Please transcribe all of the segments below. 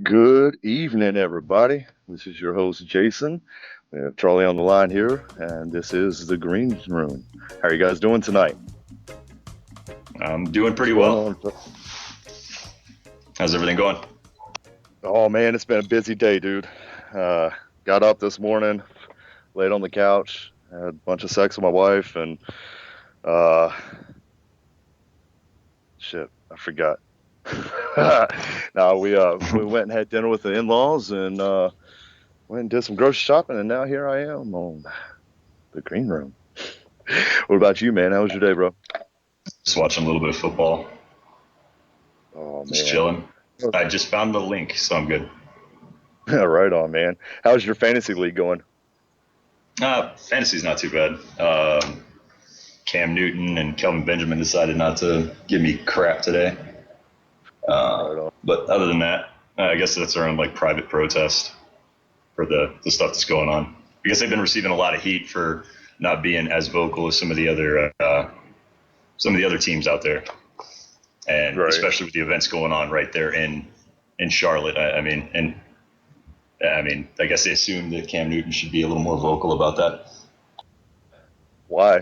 Good evening, everybody. This is your host, Jason. We have Charlie on the line here, and this is the Green Room. How are you guys doing tonight? I'm doing pretty What's going well. on? How's everything going? Oh, man, it's been a busy day, dude. Uh, got up this morning, laid on the couch, had a bunch of sex with my wife, and uh, shit, I forgot. No, we went and had dinner with the in-laws, and went and did some grocery shopping, and now here I am on the Green Room. What about you, man? How was your day, bro? Just watching a little bit of football. Oh Just man. chilling. I just found the link, so I'm good. Right on, man. How's your fantasy league going? Fantasy's not too bad. Cam Newton and Kelvin Benjamin decided not to give me crap today. Right on. But other than that, I guess that's their own like private protest for the stuff that's going on. Because they've been receiving a lot of heat for not being as vocal as some of the other teams out there, and Right. especially with the events going on right there in Charlotte. I guess they assumed that Cam Newton should be a little more vocal about that. Why?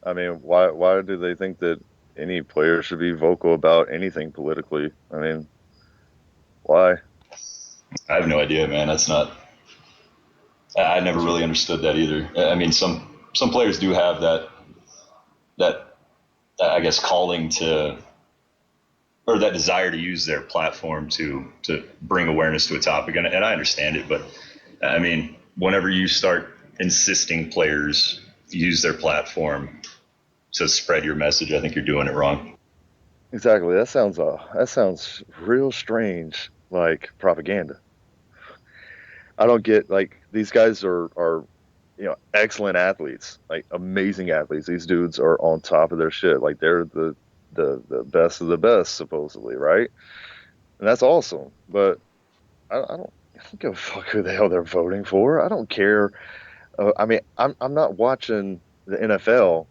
I mean, why do they think that any player should be vocal about anything politically? I mean, why? I have no idea, man. That's not. I never really understood that either. I mean, some players do have that I guess calling to, or that desire to use their platform to bring awareness to a topic, and I understand it. But I mean, whenever you start insisting players use their platform to spread your message, I think you're doing it wrong. Exactly. That sounds real strange, like propaganda. I don't get like these guys are excellent athletes, like amazing athletes. These dudes are on top of their shit. Like they're the best of the best, supposedly, right? And that's awesome. But I don't give a fuck who the hell they're voting for. I don't care. I mean, I'm not watching the NFL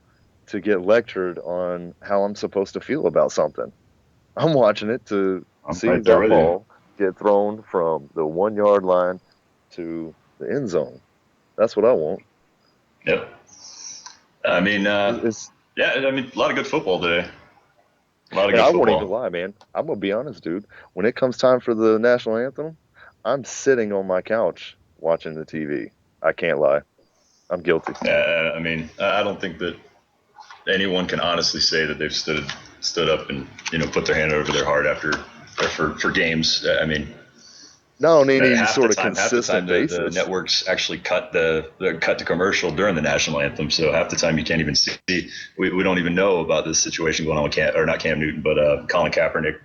to get lectured on how I'm supposed to feel about something. I'm watching it to I'm see right there that with you. ball get thrown from the 1 yard line to the end zone. That's what I want. Yep. I mean, It's yeah. I mean, a lot of good football today. A lot of And good I won't even football. lie, man. I'm gonna be honest, dude. When it comes time for the national anthem, I'm sitting on my couch watching the TV. I can't lie. I'm guilty. I mean, I don't think that anyone can honestly say that they've stood up and put their hand over their heart after for games. I mean, Not on any half the sort of time, consistent the basis. networks actually cut the commercial during the national anthem. So half the time you can't even see. We don't even know about this situation going on with not Cam Newton, but Colin Kaepernick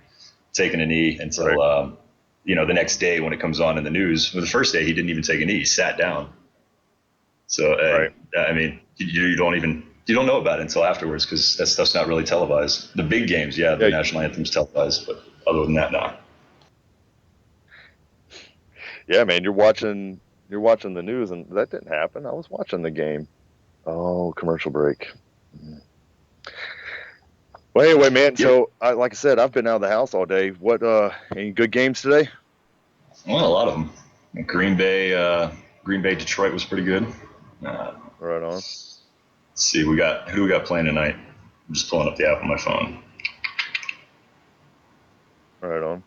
taking a knee Right. until the next day when it comes on in the news. For the first day, he didn't even take a knee; he sat down. So Right. I mean, you don't know about it until afterwards because that stuff's not really televised. The big games, yeah, the Yeah. national anthem's televised, but other than that, no. Yeah, man. You're watching the news, and that didn't happen. I was watching the game. Oh, commercial break. Well, anyway, man. Yep. So, like I said, I've been out of the house all day. What? Any good games today? Well, a lot of them. Green Bay, Detroit was pretty good. Uh, Right on. let's see, who we got playing tonight. I'm just pulling up the app on my phone. Right on.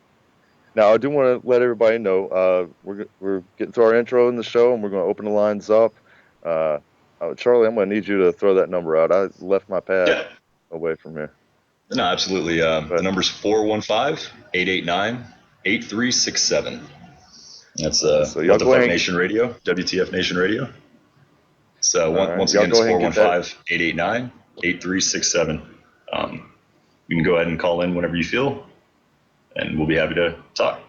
Now, I do want to let everybody know we're getting to our intro in the show, and we're going to open the lines up. Uh, Charlie, I'm going to need you to throw that number out. I left my pad Yeah, away from here. no, absolutely. The But number's 415-889-8367. That's so y'all What the go Fuck ahead. Nation Radio, WTF Nation Radio. So All right, once y'all again, go it's ahead and get that. 415-889-8367. You can go ahead and call in whenever you feel, and we'll be happy to talk.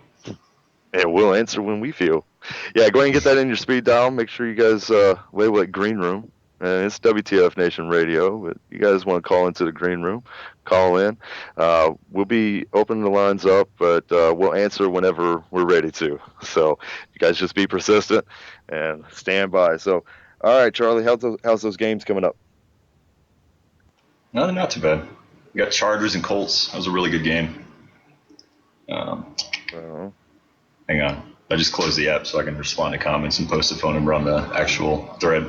And we'll answer when we feel. Yeah, go ahead and get that in your speed dial. Make sure you guys label it Green Room, and it's WTF Nation Radio. But you guys want to call into the green room, call in. We'll be opening the lines up, but we'll answer whenever we're ready to. So you guys just be persistent and stand by. So, all right, Charlie, how's those games coming up? No, not too bad. We got Chargers and Colts. That was a really good game. Uh, Hang on. I just closed the app so I can respond to comments and post the phone number on the actual thread.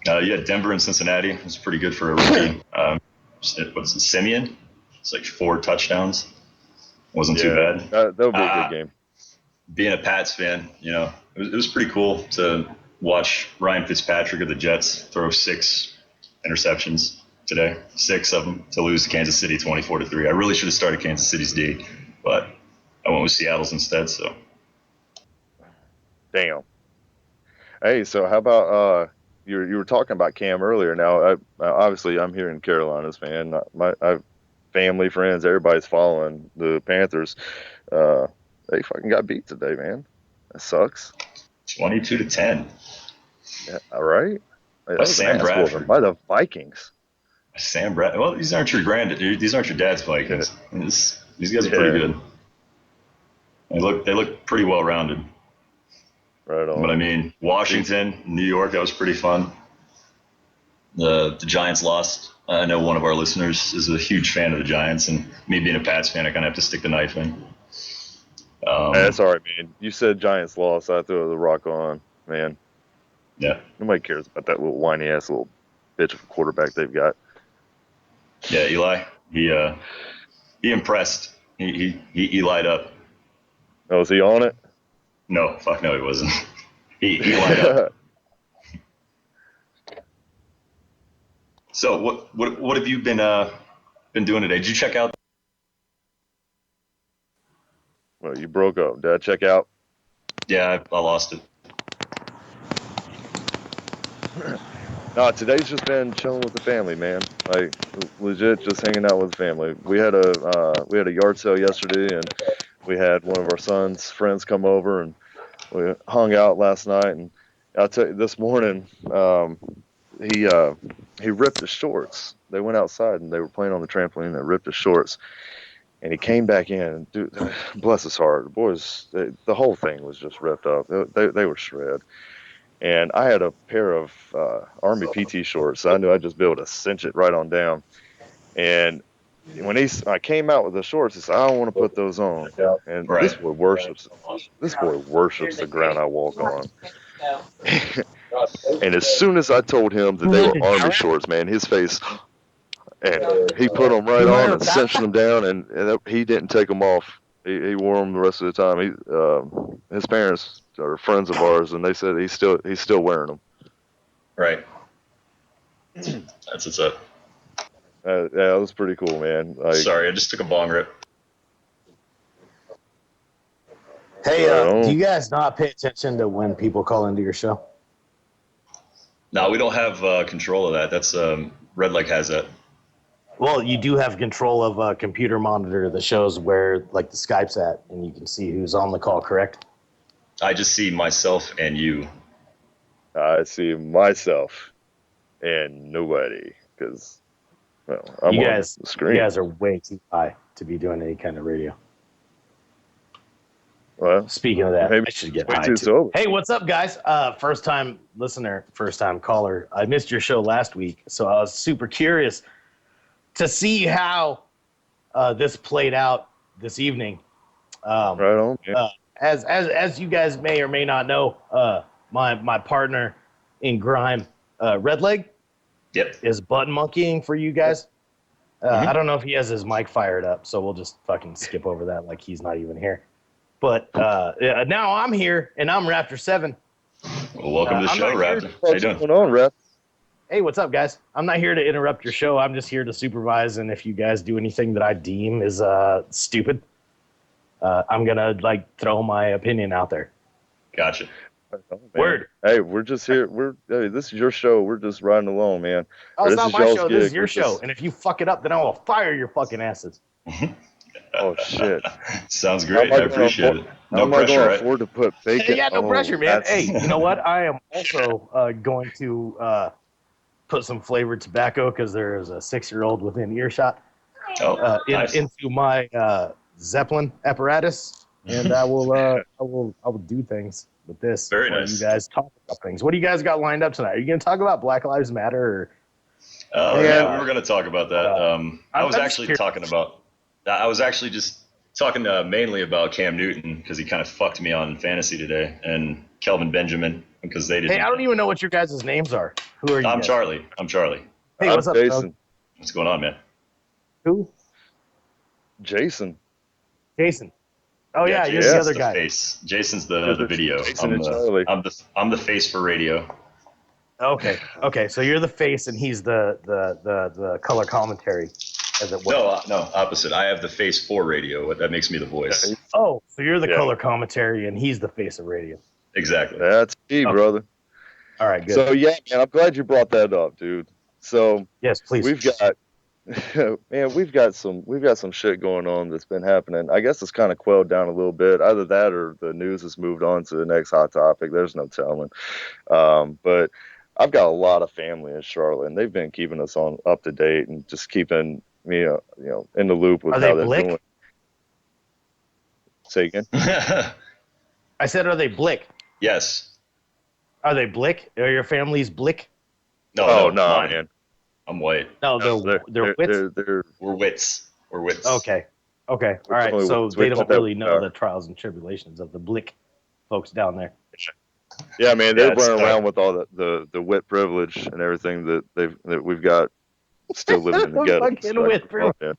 Yeah, Denver and Cincinnati. It was pretty good for a rookie. What's it, Simeon? It's like 4 touchdowns. Wasn't too bad. That'll be a good game. Being a Pats fan, it was pretty cool to watch Ryan Fitzpatrick of the Jets throw 6 interceptions today, 6 of them, to lose to Kansas City 24-3. I really should have started Kansas City's D, but I went with Seattle's instead. So, damn. Hey, so how about you were talking about Cam earlier. Now, obviously, I'm here in Carolinas, man. My family, friends, everybody's following the Panthers. They fucking got beat today, man. That sucks. 22-10. Yeah, all right. That By was Sam Bradford. By the Vikings. Sam Bradford. Well, these aren't your dad's Vikings. Yeah. These guys are pretty good. They look pretty well rounded. Right on. But I mean, Washington, New York, that was pretty fun. The Giants lost. I know one of our listeners is a huge fan of the Giants, and me being a Pats fan, I kind of have to stick the knife in. That's all right, man. You said Giants lost. I threw the rock on, man. Yeah. Nobody cares about that little whiny ass little bitch of a quarterback they've got. Yeah, Eli. He impressed. He light up. Oh, is he on it? No, fuck no, he wasn't. He light up. So what have you been doing today? Did you check out? Well, you broke up. Did I check out? Yeah, I lost it. No, today's just been chilling with the family, man. Like legit, just hanging out with the family. We had a yard sale yesterday, and we had one of our son's friends come over, and we hung out last night. And I'll tell you, this morning, he ripped his shorts. They went outside and they were playing on the trampoline. They ripped his shorts, and he came back in. And dude, bless his heart, the boys, the whole thing was just ripped up. They were shred. And I had a pair of Army PT shorts, so I knew I'd just be able to cinch it right on down. And when I came out with the shorts, he said, "I don't want to put those on." And right. This boy worships the ground I walk on. And as soon as I told him that they were Army shorts, man, his face, and he put them right on and cinched them down, and he didn't take them off. He wore them the rest of the time. His parents are friends of ours, and they said he's still wearing them. Right. That's what's up. Yeah, that was pretty cool, man. Sorry, I just took a bong rip. Hey, do you guys not pay attention to when people call into your show? No, we don't have control of that. That's Red Leg has that. Well, you do have control of a computer monitor that shows where, like, the Skype's at, and you can see who's on the call, correct? I just see myself and you. I see myself and nobody, because, well, I'm on the screen. You guys are way too high to be doing any kind of radio. Well, speaking of that, I should get high too. Hey, what's up, guys? First time listener, first time caller. I missed your show last week, so I was super curious to see how this played out this evening. Right on. Yeah. As you guys may or may not know, my partner in grime, Red Leg, is button monkeying for you guys. I don't know if he has his mic fired up, so we'll just fucking skip over that like he's not even here. But now I'm here, and I'm Raptor 7. Well, welcome to the show, Raptor. How you doing? What's going on, Rap? Hey, what's up, guys? I'm not here to interrupt your show. I'm just here to supervise, and if you guys do anything that I deem is stupid, I'm going to, throw my opinion out there. Gotcha. Oh, word. Hey, we're just here. This is your show. We're just riding along, man. Oh, it's not my show. This is your show. And if you fuck it up, then I will fire your fucking asses. Oh shit! Sounds great. I appreciate it. How No am I pressure, going to right? afford to put bacon? Yeah, no pressure, man. That's Hey, you know what? I am also going to put some flavored tobacco because there is a 6-year-old within earshot Oh, nice. into my Zeppelin apparatus, and I will do things with this. Very while you nice. guys talk about things. What do you guys got lined up tonight? Are you going to talk about Black Lives Matter? Or, Yeah, we were going to talk about that. I was I'm actually talking about. I was actually just talking mainly about Cam Newton because he kind of fucked me on fantasy today, and Kelvin Benjamin because they didn't. Hey, I don't even know what your guys' names are. Who are you? I'm guys? Charlie. I'm Charlie. Hey, what's up, Jason? Doug? What's going on, man? Who? Jason. Jason. Oh yeah, you're the other guy. Face. Jason's the video. Jason and Charlie. I'm the face for radio. Okay. So you're the face, and he's the color commentary, as it were. No, opposite. I have the face for radio. That makes me the voice. Oh, so you're the color commentary, and he's the face of radio. Exactly. That's me, brother. All right, good. So yeah, man, I'm glad you brought that up, dude. So yes, please. We've got some shit going on that's been happening. I guess it's kind of quelled down a little bit. Either that or the news has moved on to the next hot topic. There's no telling. But I've got a lot of family in Charlotte, and they've been keeping us on up to date and just keeping me, in the loop with how they're doing. Say again. I said, are they Blick? Yes. Are they Blick? Are your families Blick? No, man. I'm white. No, they're Wits. We're Wits. We're Wits. Okay. All right. So they don't really know the trials and tribulations of the Blick folks down there. Yeah, man, they're running around with all the wit privilege and everything that we've got still living in the ghetto. Fucking wit privilege.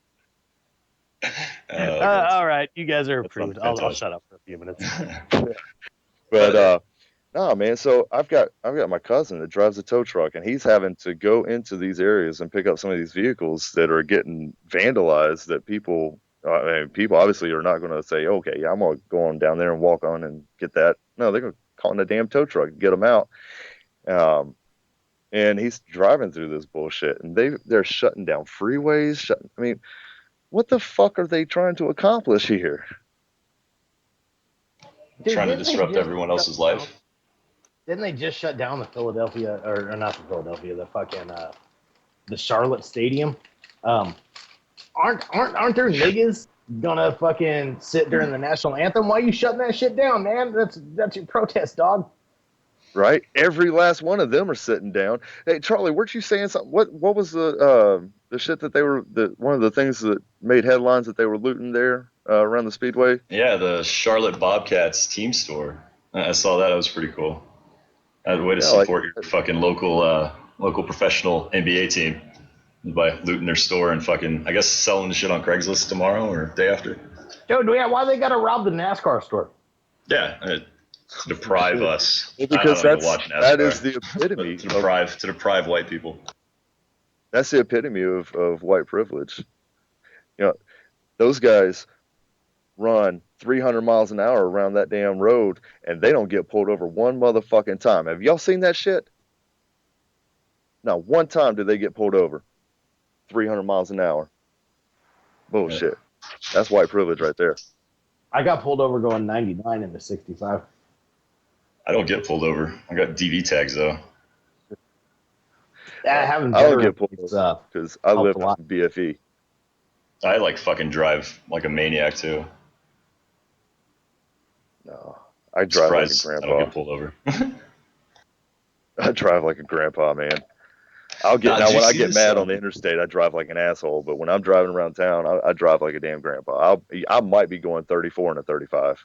All right, you guys are approved. I'll shut up for a few minutes. But no, man. So I've got my cousin that drives a tow truck, and he's having to go into these areas and pick up some of these vehicles that are getting vandalized. That people obviously are not going to say, okay, yeah, I'm going to go on down there and walk on and get that. No, they're going to call in a damn tow truck and get them out. And he's driving through this bullshit, and they're shutting down freeways. I mean, what the fuck are they trying to accomplish here? Trying to disrupt everyone else's life. Didn't they just shut down the Philadelphia, or not the Philadelphia, the fucking the Charlotte Stadium? Aren't there niggas gonna fucking sit during the national anthem? Why are you shutting that shit down, man? That's your protest, dog. Right, every last one of them are sitting down. Hey, Charlie, weren't you saying something? What was the shit that they were one of the things that made headlines that they were looting there around the Speedway? Yeah, the Charlotte Bobcats team store. I saw that. It was pretty cool. A way to support your fucking local professional NBA team by looting their store and fucking, I guess, selling the shit on Craigslist tomorrow or day after. Dude, why they gotta rob the NASCAR store? Yeah, to deprive us. Well, because that is the epitome to deprive white people. That's the epitome of white privilege. Those guys run 300 miles an hour around that damn road, and they don't get pulled over one motherfucking time. Have y'all seen that shit? Not one time did they get pulled over. 300 miles an hour. Bullshit. Yeah. That's white privilege right there. I got pulled over going 99 into 65. I don't get pulled over. I got DV tags though. I don't get pulled over because I live in BFE. I like fucking drive like a maniac too. No, I drive like a grandpa. I don't get pulled over. I drive like a grandpa, man. When I get mad on the interstate, I drive like an asshole. But when I'm driving around town, I drive like a damn grandpa. I might be going 34 and a 35.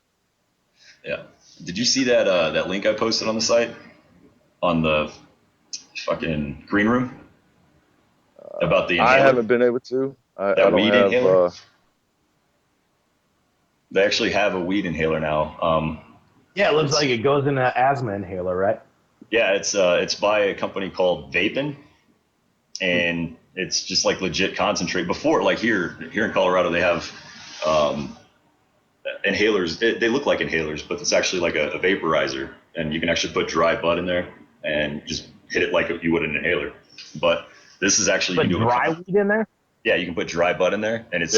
Yeah. Did you see that link I posted on the site on the fucking green room about the inhaler? I haven't been able to. That weed inhaler. They actually have a weed inhaler now. Yeah, it looks like it goes in an asthma inhaler, right? Yeah, it's by a company called Vapin, and it's just like legit concentrate. Before, like here in Colorado, they have inhalers. They look like inhalers, but it's actually like a vaporizer, and you can actually put dry bud in there and just hit it like you would an inhaler. But this is actually dry weed in there. Yeah, you can put dry bud in there, and it's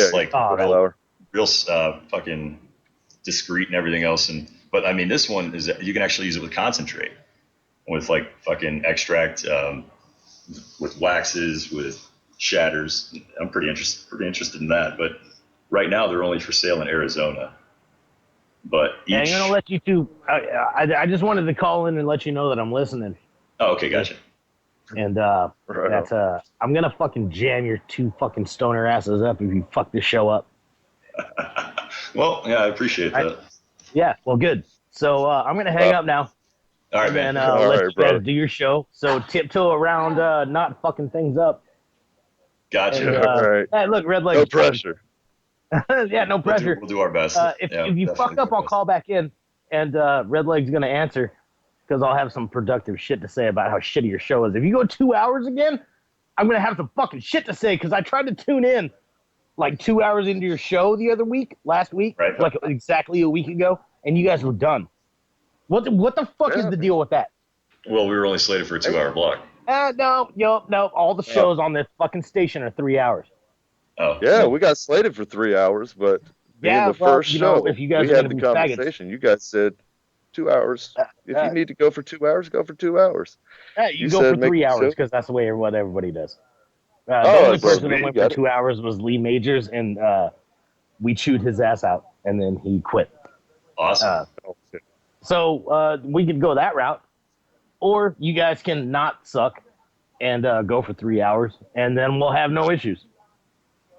real fucking discreet and everything else. But I mean, this one is you can actually use it with concentrate, with like fucking extract, with waxes, with shatters. I'm pretty interested in that. But right now they're only for sale in Arizona. But each... I'm gonna let you two. I just wanted to call in and let you know that I'm listening. Oh, okay, gotcha. And that's I'm gonna fucking jam your two fucking stoner asses up if you fuck this show up. Well, yeah, I appreciate that. Yeah, well, good. So I'm gonna hang up now. All right, man. And let you guys do your show. So tiptoe around, not fucking things up. Gotcha. And, all right. Hey, look, Red Leg. No pressure. Yeah, no pressure. We'll do our best. If you fuck up, I'll call back in, and Red Leg's gonna answer because I'll have some productive shit to say about how shitty your show is. If you go 2 hours again, I'm gonna have some fucking shit to say because I tried to tune in like 2 hours into your show last week, right. Like exactly a week ago, and you guys were done. What the fuck is the deal with that? Well, we were only slated for a 2 hour block. No. All the shows on this fucking station are 3 hours. Oh. Yeah, we got slated for 3 hours, but being the first show, if you guys we had the conversation. You guys said 2 hours. If you need to go for 2 hours, go for 2 hours. You go for 3 hours because that's the way what everybody does. The only person that went for 2 hours was Lee Majors, and we chewed his ass out, and then he quit. Awesome. So we could go that route, or you guys can not suck and go for 3 hours, and then we'll have no issues.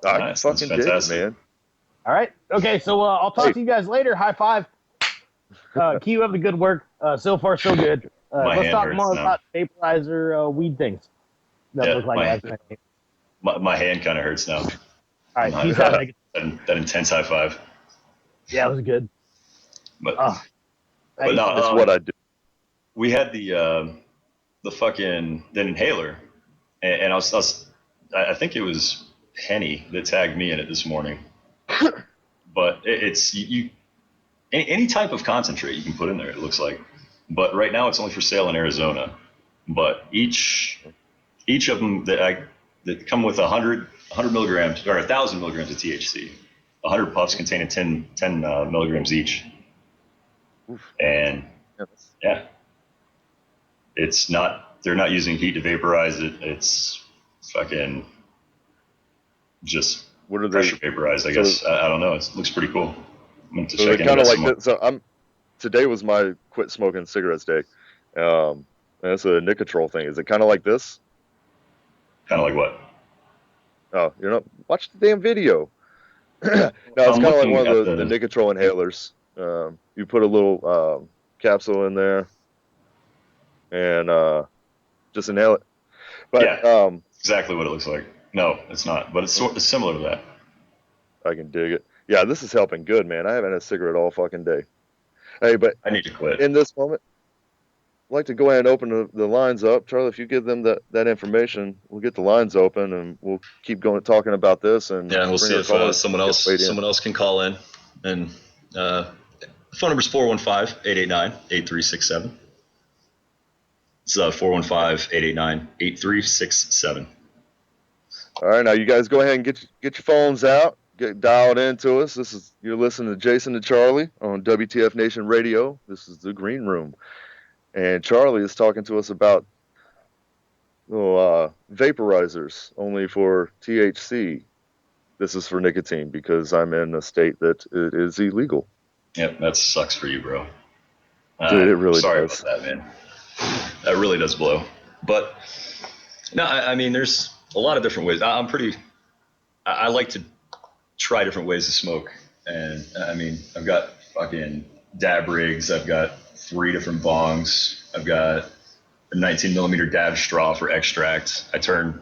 I fucking dig it, man. All right. Okay, so I'll talk to you guys later. High five. Keep up the good work. So far, so good. Let's talk more about vaporizer weed things. That look like my hand kind of hurts now. All right, peace out. That intense high five. Yeah, it was good. But no, that's what I do. We had the fucking inhaler, and I think it was Henny that tagged me in it this morning. But it's any type of concentrate you can put in there, it looks like. But right now it's only for sale in Arizona. But each of them that come with 100 milligrams or 1,000 milligrams of THC. 100 puffs containing 10 milligrams each. And yeah, they're not using heat to vaporize it. It's fucking just pressure vaporized, I guess. I don't know. It looks pretty cool. So they're kind of like this. So today was my quit smoking cigarettes day. That's a Nicotrol thing. Is it kind of like this? Kind of like what? Oh, you're not. Watch the damn video. No, it's kind of like one of the Nicotrol inhalers. You put a little capsule in there and just inhale it. But yeah, exactly what it looks like. No, it's not, but it's similar to that. I can dig it. Yeah, this is helping good, man. I haven't had a cigarette all fucking day. Hey, but I need to quit. In this moment, I'd like to go ahead and open the lines up. Charlie, if you give them that information, we'll get the lines open and we'll keep talking about this. And yeah, we'll see if someone else can call in. And the phone number is 415-889-8367. It's 415-889-8367. All right, now you guys go ahead and get your phones out, get dialed into us. You're listening to Jason and Charlie on WTF Nation Radio. This is the Green Room, and Charlie is talking to us about vaporizers only for THC. This is for nicotine because I'm in a state that it is illegal. Yep, that sucks for you, bro. Dude, it really sorry does. About that, man. That really does blow. But no, I mean, there's a lot of different ways. I like to try different ways to smoke. And I mean, I've got fucking dab rigs. I've got 3 different bongs. I've got a 19 millimeter dab straw for extract. I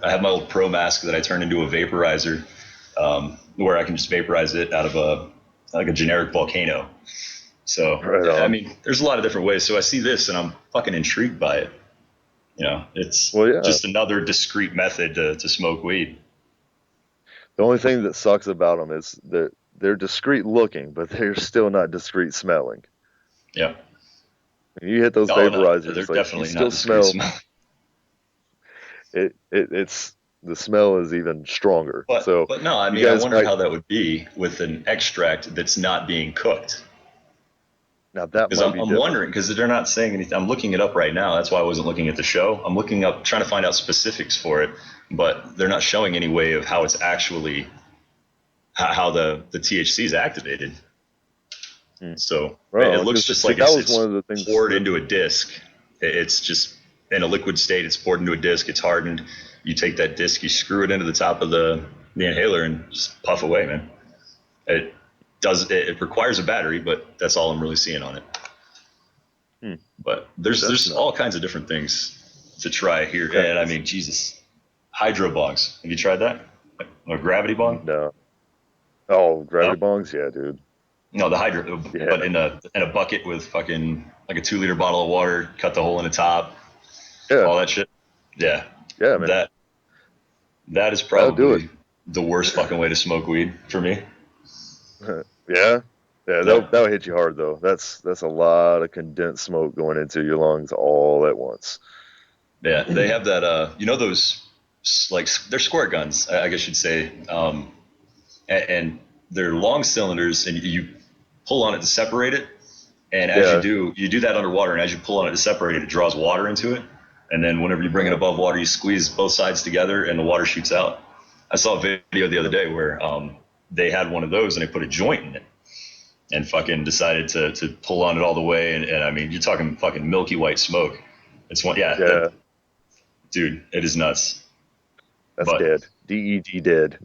have my old Pro Mask that I turned into a vaporizer, where I can just vaporize it out of a generic volcano. So, I mean, there's a lot of different ways. So I see this and I'm fucking intrigued by it. You know, it's just another discrete method to smoke weed. The only thing that sucks about them is that they're discreet looking, but they're still not discreet smelling. Yeah. When you hit those vaporizers, they're like, definitely you still not smell. It's the smell is even stronger. So But no, I you mean, I guys wonder how that would be with an extract that's not being cooked. now that Because might be I'm different. wondering, because they're not saying anything. I'm looking it up right now. That's why I wasn't looking at the show. I'm looking up, trying to find out specifics for it, but they're not showing any way of how it's actually, how the THC is activated. Hmm. So it Well, looks because just see, like that was it's one of the things poured that into a disc. It's just in a liquid state. It's poured into a disc. It's hardened. You take that disc, you screw it into the top of the inhaler, and just puff away, man. It does. It requires a battery, but that's all I'm really seeing on it. hmm, But dude, that's there's not all kinds of different things to try here. And I crazy. mean, Jesus, hydro bongs. Have you tried that? Or gravity bong? No. Oh, No. gravity bongs, yeah, dude. No, the hydro, but Yeah, in a bucket with fucking like a 2 liter bottle of water, cut the hole in the top, yeah, all that shit. Yeah, yeah, man. that that is That'll do it. probably the worst fucking way to smoke weed for me. Yeah, yeah, Yep. that'll hit you hard though. That's a lot of condensed smoke going into your lungs all at once. Yeah, they have that. Those like they're squirt guns, I guess you'd say, and they're long cylinders, and you pull on it to separate it. And as Yeah, you do that underwater, and as you pull on it to separate it, it draws water into it. And then whenever you bring it uh, above water, you squeeze both sides together, and the water shoots out. I saw a video the other day where they had one of those, and they put a joint in it, and fucking decided to pull on it all the way. And I mean, you're talking fucking milky white smoke. It's one, yeah, yeah, dude, it is nuts. that's But dead. DED dead.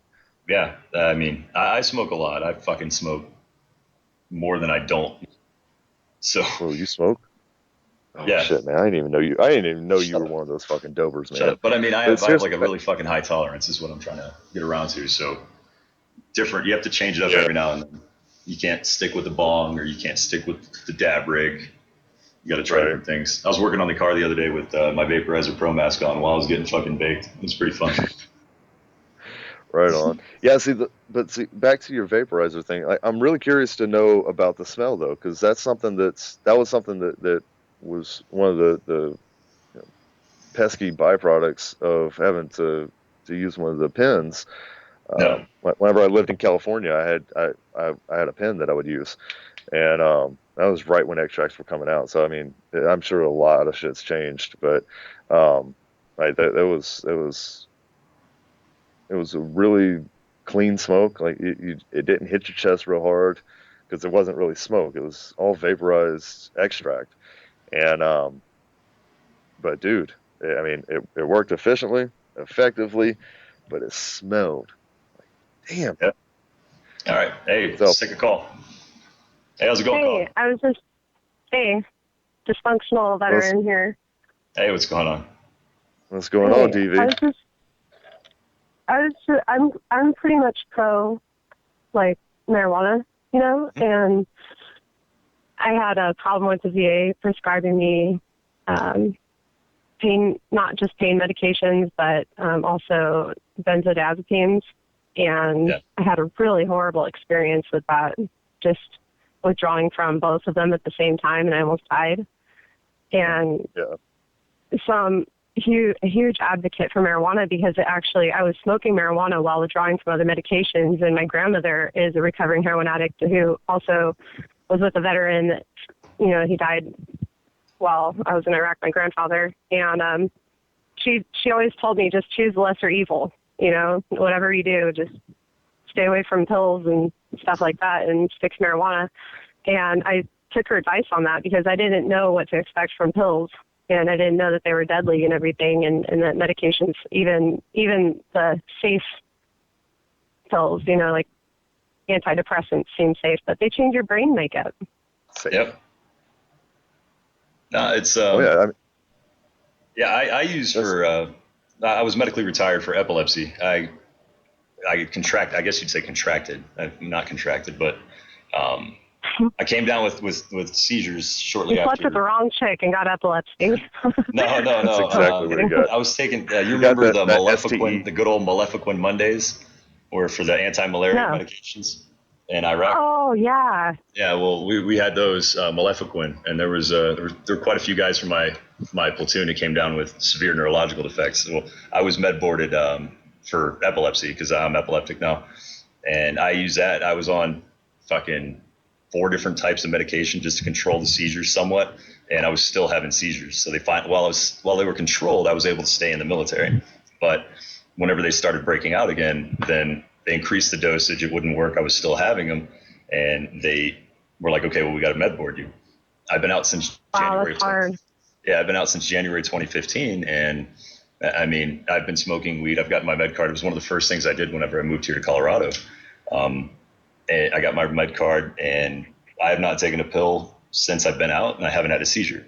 yeah, I mean, I smoke a lot. I fucking smoke more than I don't. So Oh, you smoke? Oh yeah, shit, man! I didn't even know you. I didn't even know you shut were up. one of those fucking dopers, Shut man. up. But I mean, But I have seriously, like a really fucking high tolerance is what I'm trying to get around to. So different, you have to change it up yeah, every now and then. You can't stick with the bong or you can't stick with the dab rig. You got to try right, different things. I was working on the car the other day with my Vaporizer Pro mask on while I was getting fucking baked. It was pretty fun. right on. Yeah, see, but see, back to your vaporizer thing. I'm really curious to know about the smell though, because that's something that was something that was one of the you know, pesky byproducts of having to use one of the pens. No. Whenever I lived in California, I had a pen that I would use, and that was right when extracts were coming out. So I mean, I'm sure a lot of shit's changed, but right, it was a really clean smoke. Like it didn't hit your chest real hard because it wasn't really smoke. It was all vaporized extract, and but dude, I mean, it worked efficiently, effectively, but it smelled. Damn. Yep. All right. Hey, So let's take a call. Hey, how's it going, Hey, call? I was just, hey, dysfunctional what's veteran here. Hey, what's going on? what's going on, Hey, DV? I'm pretty much pro, like, marijuana, and I had a problem with the VA prescribing me not just pain medications, but also benzodiazepines. And Yeah. I had a really horrible experience with that, just withdrawing from both of them at the same time, and I almost died. And Yeah. so I'm a huge advocate for marijuana because I was smoking marijuana while withdrawing from other medications, and my grandmother is a recovering heroin addict who also was with a veteran that, he died while I was in Iraq, my grandfather. And she always told me, just choose the lesser evil, whatever you do, just stay away from pills and stuff like that and stick to marijuana. And I took her advice on that because I didn't know what to expect from pills. And I didn't know that they were deadly and everything, and that medications, even the safe pills, like antidepressants seem safe, but they change your brain makeup. Safe. Yep. No, it's Oh yeah. I mean, yeah. I use that's for I was medically retired for epilepsy. I I guess you'd say contracted, not contracted, but I came down with seizures You shortly slept with the after. wrong chick and got epilepsy. No, no, that's no. exactly what he got. I was taking. You He got remember the that Malefiquin, STE. the good old Malefiquin Mondays, or for the anti-malaria No. medications in Iraq? Oh, yeah. Yeah, well, we had those Malefiquin, and there were quite a few guys from my platoon who came down with severe neurological defects. Well, I was med boarded for epilepsy because I'm epileptic now, and I use that. I was on fucking 4 different types of medication just to control the seizures somewhat, and I was still having seizures. So they find while they were controlled, I was able to stay in the military. But whenever they started breaking out again, then they increased the dosage. It wouldn't work. I was still having them, and they were like, "Okay, well, we got to med board you." I've been out since January. That's hard. Yeah, I've been out since January 2015, and I mean, I've been smoking weed. I've gotten my med card. It was one of the first things I did whenever I moved here to Colorado. And I got my med card, and I have not taken a pill since I've been out, and I haven't had a seizure,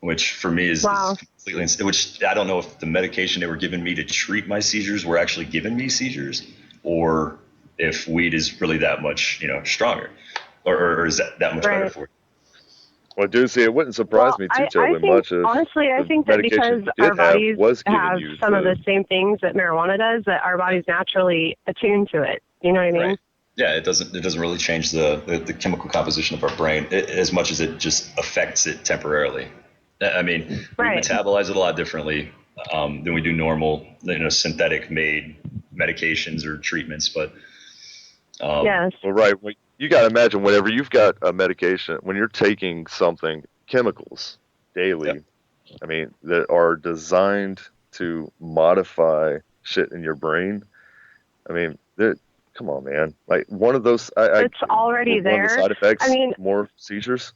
which for me is completely insane. Which I don't know if the medication they were giving me to treat my seizures were actually giving me seizures, or if weed is really that much, stronger, or is that much better for you? Well, dude, see, it wouldn't surprise me too terribly much if honestly, I think that because our bodies have some of the same things that marijuana does, that our body's naturally attuned to it. You know what I mean? Right. Yeah, it doesn't really change the chemical composition of our brain as much as it just affects it temporarily. I mean, we metabolize it a lot differently than we do normal, synthetic made medications or treatments. But yes. Well, right. You got to imagine whenever you've got a medication, when you're taking something, chemicals daily, I mean, that are designed to modify shit in your brain. I mean, come on, man. Like one of those, it's already there. One of the side effects, I mean, more seizures.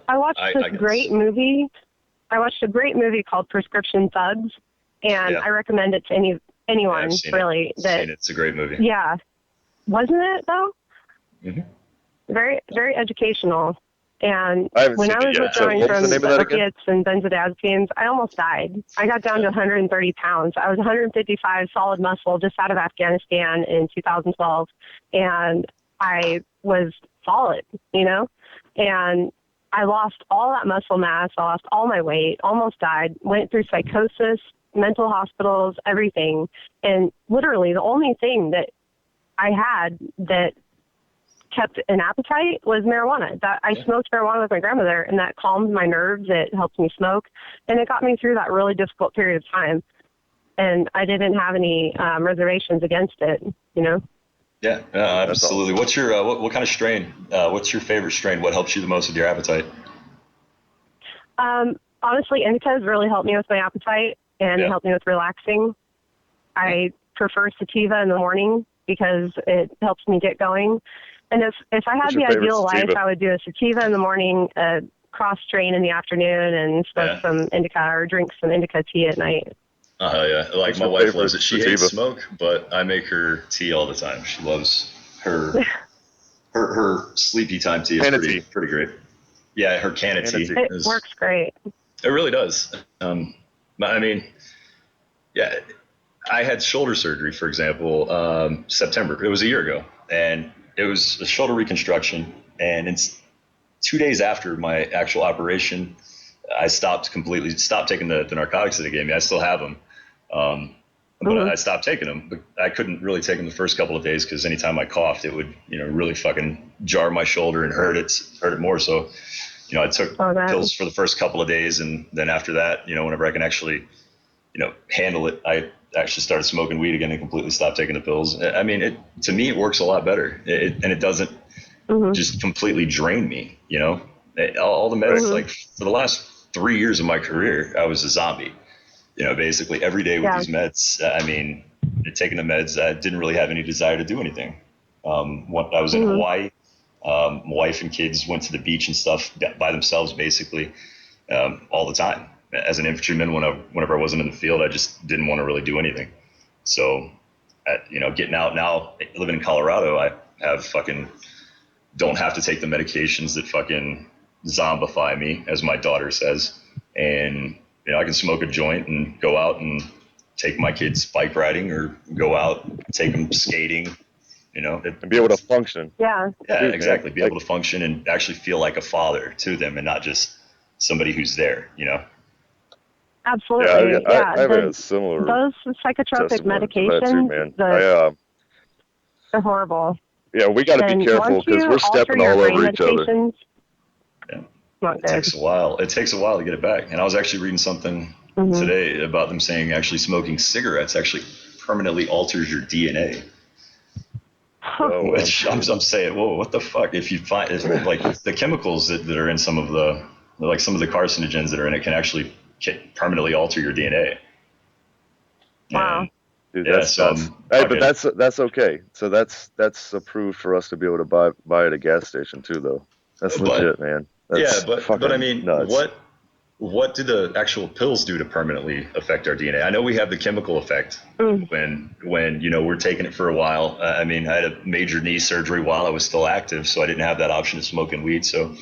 I watched this great movie. I watched a great movie called Prescription Thugs, and I recommend it to anyone really. It's a great movie. Yeah, wasn't it though? Mm-hmm. Very, very educational. And when I was withdrawing from opiates and benzodiazepines, I almost died. I got down to 130 pounds. I was 155 solid muscle just out of Afghanistan in 2012, and I was solid, and I lost all that muscle mass. I lost all my weight, almost died, went through psychosis, mental hospitals, everything. And literally the only thing that I had that kept an appetite was marijuana. That I smoked marijuana with my grandmother, and that calmed my nerves. It helped me smoke, and it got me through that really difficult period of time. And I didn't have any reservations against it, Yeah, absolutely. What's your what kind of strain? What's your favorite strain? What helps you the most with your appetite? Honestly, indicas really helped me with my appetite and helped me with relaxing. I prefer sativa in the morning because it helps me get going. And if I had the ideal life, I would do a sativa in the morning, a cross strain in the afternoon, and smoke some indica or drink some indica tea at night. Yeah. Like my wife loves it. She hates smoke, but I make her tea all the time. She loves her sleepy time tea is pretty great. Yeah, her canna tea. It works great. It really does. I mean, yeah, I had shoulder surgery, for example, September. It was a year ago, and it was a shoulder reconstruction. And it's 2 days after my actual operation, I stopped taking the narcotics that they gave me. I still have them. But I stopped taking them. But I couldn't really take them the first couple of days because anytime I coughed, it would, really fucking jar my shoulder and hurt it more. So, I took pills for the first couple of days, and then after that, whenever I can actually, handle it, I actually started smoking weed again and completely stopped taking the pills. I mean, to me, it works a lot better, and it doesn't just completely drain me. All the meds, like for the last 3 years of my career, I was a zombie. Basically every day with these meds. I mean, taking the meds, I didn't really have any desire to do anything. When I was in Hawaii, my wife and kids went to the beach and stuff by themselves, basically, all the time. As an infantryman, whenever I wasn't in the field, I just didn't want to really do anything. So, getting out now, living in Colorado, I don't have to take the medications that fucking zombify me, as my daughter says, and I can smoke a joint and go out and take my kids bike riding or go out, take them skating, and be able to function. Yeah. Yeah, exactly. Be able to function and actually feel like a father to them and not just somebody who's there, Absolutely. I have a similar. Those psychotropic medications, they're horrible. Yeah, we got to be careful because we're stepping all over each other. It takes a while. It takes a while to get it back. And I was actually reading something today about them saying actually smoking cigarettes actually permanently alters your DNA. Which I'm saying, whoa, what the fuck? If you find like the chemicals that are in some of the carcinogens that are in it can actually permanently alter your DNA. Wow. Dude, that's nuts. Hey, but that's okay. So that's approved for us to be able to buy at a gas station too, though. That's legit, man. That's but I mean, nuts. What do the actual pills do to permanently affect our DNA? I know we have the chemical effect when we're taking it for a while. I mean, I had a major knee surgery while I was still active, so I didn't have that option of smoking weed. So,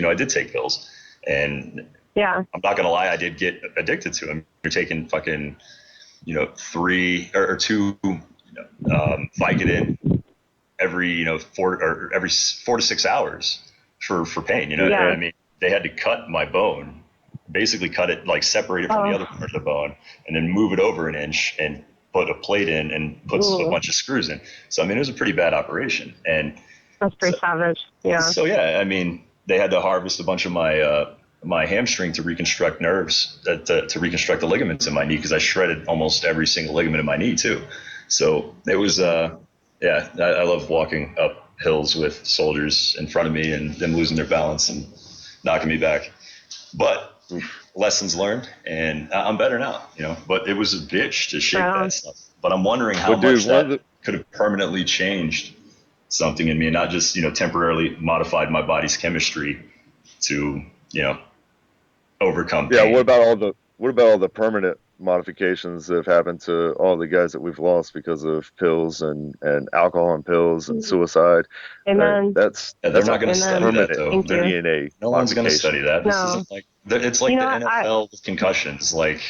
I did take pills, and I'm not gonna lie, I did get addicted to them. You're taking fucking 3 or 2 Vicodin every 4 to 6 hours for pain. I mean, they had to cut my bone, basically cut it, like separate it from the other part of the bone, and then move it over an inch and put a plate in and put a bunch of screws in. So I mean, it was a pretty bad operation, and that's pretty savage. Yeah. So yeah, I mean, they had to harvest a bunch of my hamstring to reconstruct nerves, to reconstruct the ligaments in my knee, because I shredded almost every single ligament in my knee too. So it was I love walking up hills with soldiers in front of me and them losing their balance and knocking me back. But lessons learned, and I'm better now, but it was a bitch to shake that stuff. But I'm wondering how much that could have permanently changed something in me, and not just, temporarily modified my body's chemistry to, overcome pain. Yeah, what about all the permanent modifications that have happened to all the guys that we've lost because of pills and alcohol and pills and suicide? Amen. That's they're not going to study that, though. DNA. No one's going to study that. This isn't like it's like the NFL with concussions. Like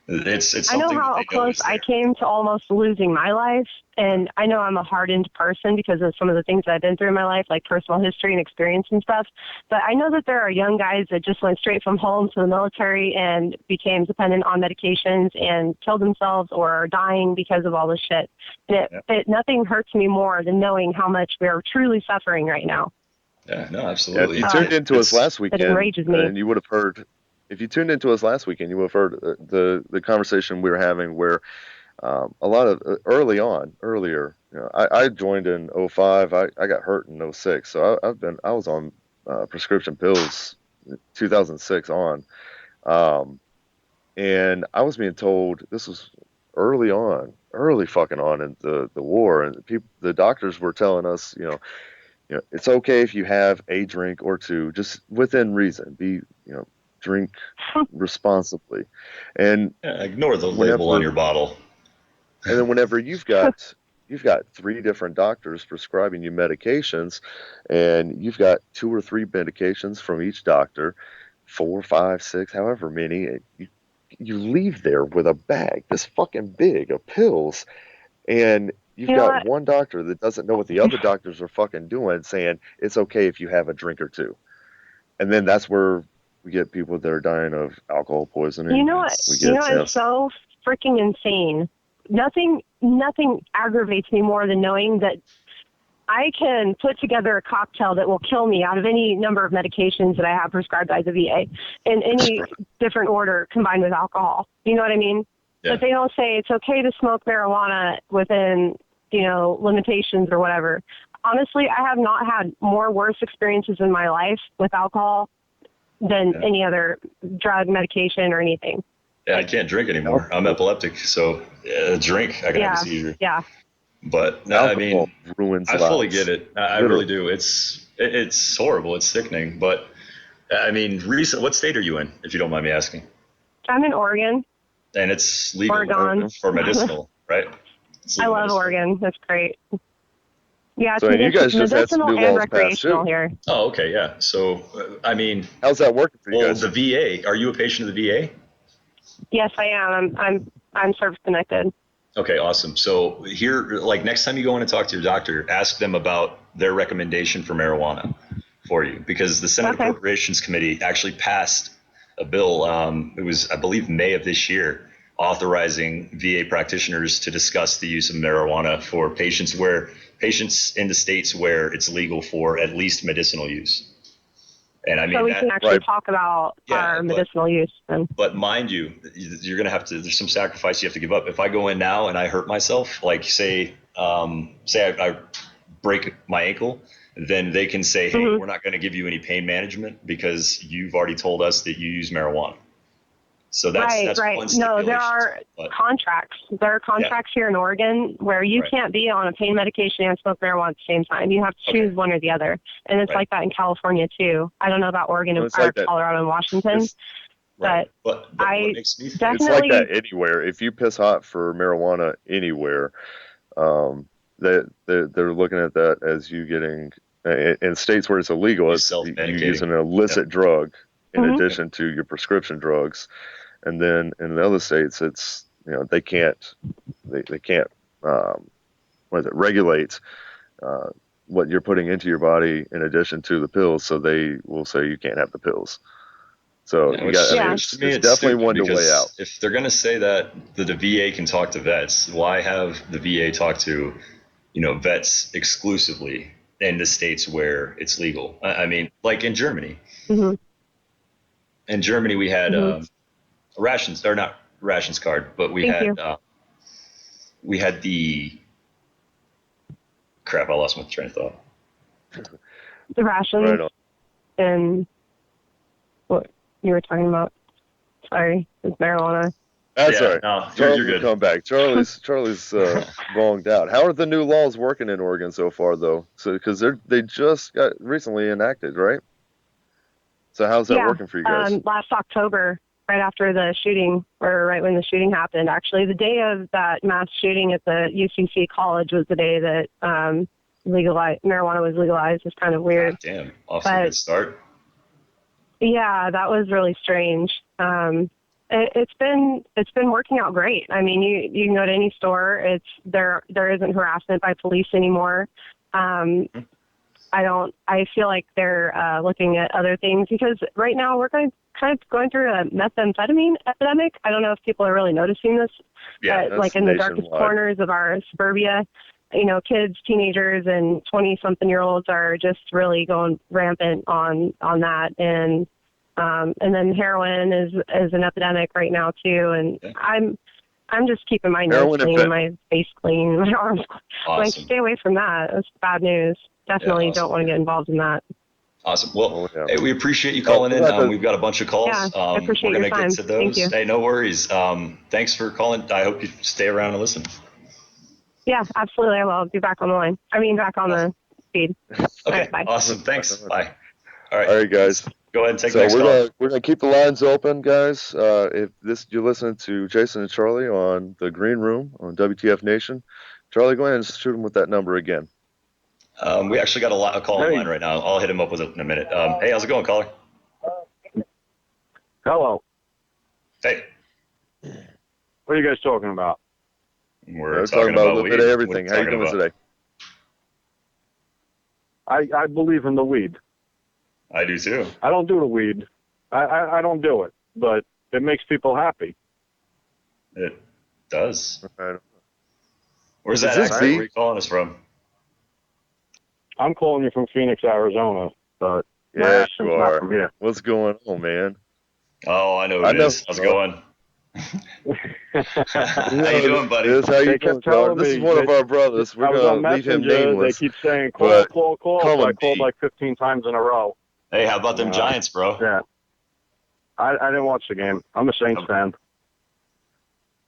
it's something. I know how close I came to almost losing my life, and I know I'm a hardened person because of some of the things I've been through in my life, like personal history and experience and stuff. But I know that there are young guys that just went straight from home to the military and became dependent on medications and killed themselves or are dying because of all this shit. And nothing hurts me more than knowing how much we are truly suffering right now. Yeah, no, absolutely. Yeah, if you tuned into us last weekend, it enrages me. And you would have heard. If you tuned into us last weekend, you would have heard the conversation we were having where a lot of earlier, I joined in 05. I got hurt in 06. So I was on prescription pills 2006 on. And I was being told, this was early fucking on in the war. And the doctors were telling us, it's okay if you have a drink or two, just within reason. Drink responsibly, and ignore the label on your bottle. And then whenever you've got 3 different doctors prescribing you medications, and you've got 2 or 3 medications from each doctor, 4, 5, 6, however many, you leave there with a bag this fucking big of pills, and you've got one doctor that doesn't know what the other doctors are fucking doing, saying it's okay if you have a drink or 2, and then that's where we get people that are dying of alcohol poisoning. You know what? It's so freaking insane. Nothing aggravates me more than knowing that I can put together a cocktail that will kill me out of any number of medications that I have prescribed by the VA in any different order combined with alcohol. You know what I mean? Yeah. But they don't say it's okay to smoke marijuana within, limitations or whatever. Honestly, I have not had more worse experiences in my life with alcohol than any other drug, medication, or anything. Yeah, I can't drink anymore. I'm epileptic, so drink, I can have a seizure. Yeah. But no, I mean, ruins I fully get it. I really do. It's horrible. It's sickening. But I mean, what state are you in, if you don't mind me asking? I'm in Oregon. And it's legal Oregon. For medicinal, right? I love Oregon. That's great. Yeah, so you guys just had some new laws passed too. Here. Oh, okay, yeah. So, I mean, how's that working for you guys? The VA. Are you a patient of the VA? Yes, I am. I'm service connected. Okay, awesome. So here, like next time you go in and talk to your doctor, ask them about their recommendation for marijuana for you, because the Senate Appropriations Committee actually passed a bill. It was, I believe, May of this year, authorizing VA practitioners to discuss the use of marijuana for patients in the states where it's legal for at least medicinal use. And I mean, so we that, can actually talk about our medicinal use. Then. But mind you, you're going to have to, there's some sacrifice you have to give up. If I go in now and I hurt myself, like say I break my ankle, then they can say, hey, we're not going to give you any pain management because you've already told us that you use marijuana. So that's right. No, there are contracts. There are contracts here in Oregon where you can't be on a pain medication and smoke marijuana at the same time. You have to choose one or the other. And it's like that in California too. I don't know about Oregon or Colorado and Washington. But I definitely... It's like that anywhere. If you piss hot for marijuana anywhere, they're looking at that as you getting, in states where it's illegal, you're using an illicit drug in addition to your prescription drugs. And then in the other states, it's, they can't regulate what you're putting into your body in addition to the pills. So they will say you can't have the pills. So it's definitely one to weigh out. If they're going to say that the VA can talk to vets, why have the VA talk to, vets exclusively in the states where it's legal? I mean, like in Germany. In Germany, we had rations, or not rations card, but we had the crap. I lost my train of thought. The rations and what you were talking about. Sorry, it's marijuana. That's all right. No, you're good. Come back. Charlie's bonged out. How are the new laws working in Oregon so far, though? So because they just got recently enacted, right? So how's that working for you guys? Last October, right after the shooting, or right when the shooting happened, actually, the day of that mass shooting at the UCC college was the day that marijuana was legalized. It's kind of weird. God damn, off to a good start. Yeah, that was really strange. It's been working out great. I mean, you can go to any store. There isn't harassment by police anymore. I feel like they're looking at other things because right now we're kind of going through a methamphetamine epidemic. I don't know if people are really noticing this. Like in the darkest corners of our suburbia, kids, teenagers, and 20-something-year-olds are just really going rampant on that. And then heroin is an epidemic right now too. And I'm just keeping my nose clean, my face clean, my arms clean. Awesome. Like, stay away from that. That's bad news. Definitely don't want to get involved in that. Awesome. Well, hey, we appreciate you calling in. We've got a bunch of calls. Yeah, I appreciate your time. We're going to get to those. Thank you. Hey, no worries. Thanks for calling. I hope you stay around and listen. Yeah, absolutely. I will. I'll be back on the line. Back on the feed. Okay. All right, bye. Awesome. Thanks. Bye. All right, guys. Go ahead and take the next call. We're gonna keep the lines open, guys. If you're listening to Jason and Charlie on the Green Room on WTF Nation, Charlie, go ahead and shoot him with that number again. We actually got a call on line right now. I'll hit him up with it in a minute. Hey, how's it going, caller? Hello. Hey. What are you guys talking about? We're talking about a little bit of everything. How you doing today? I believe in the weed. I do too. I don't do the weed. I don't do it, but it makes people happy. It does. Right. Where's that accent? Where are you calling us from? I'm calling you from Phoenix, Arizona, but yeah, you are. From here. What's going on, man? Oh, I know who it is. How's it going? How you doing, buddy? How you doing, this is one of our brothers. We're going to leave him nameless. They keep saying, call. So I called like 15 times in a row. Hey, how about them Giants, bro? Yeah. I didn't watch the game. I'm a Saints fan.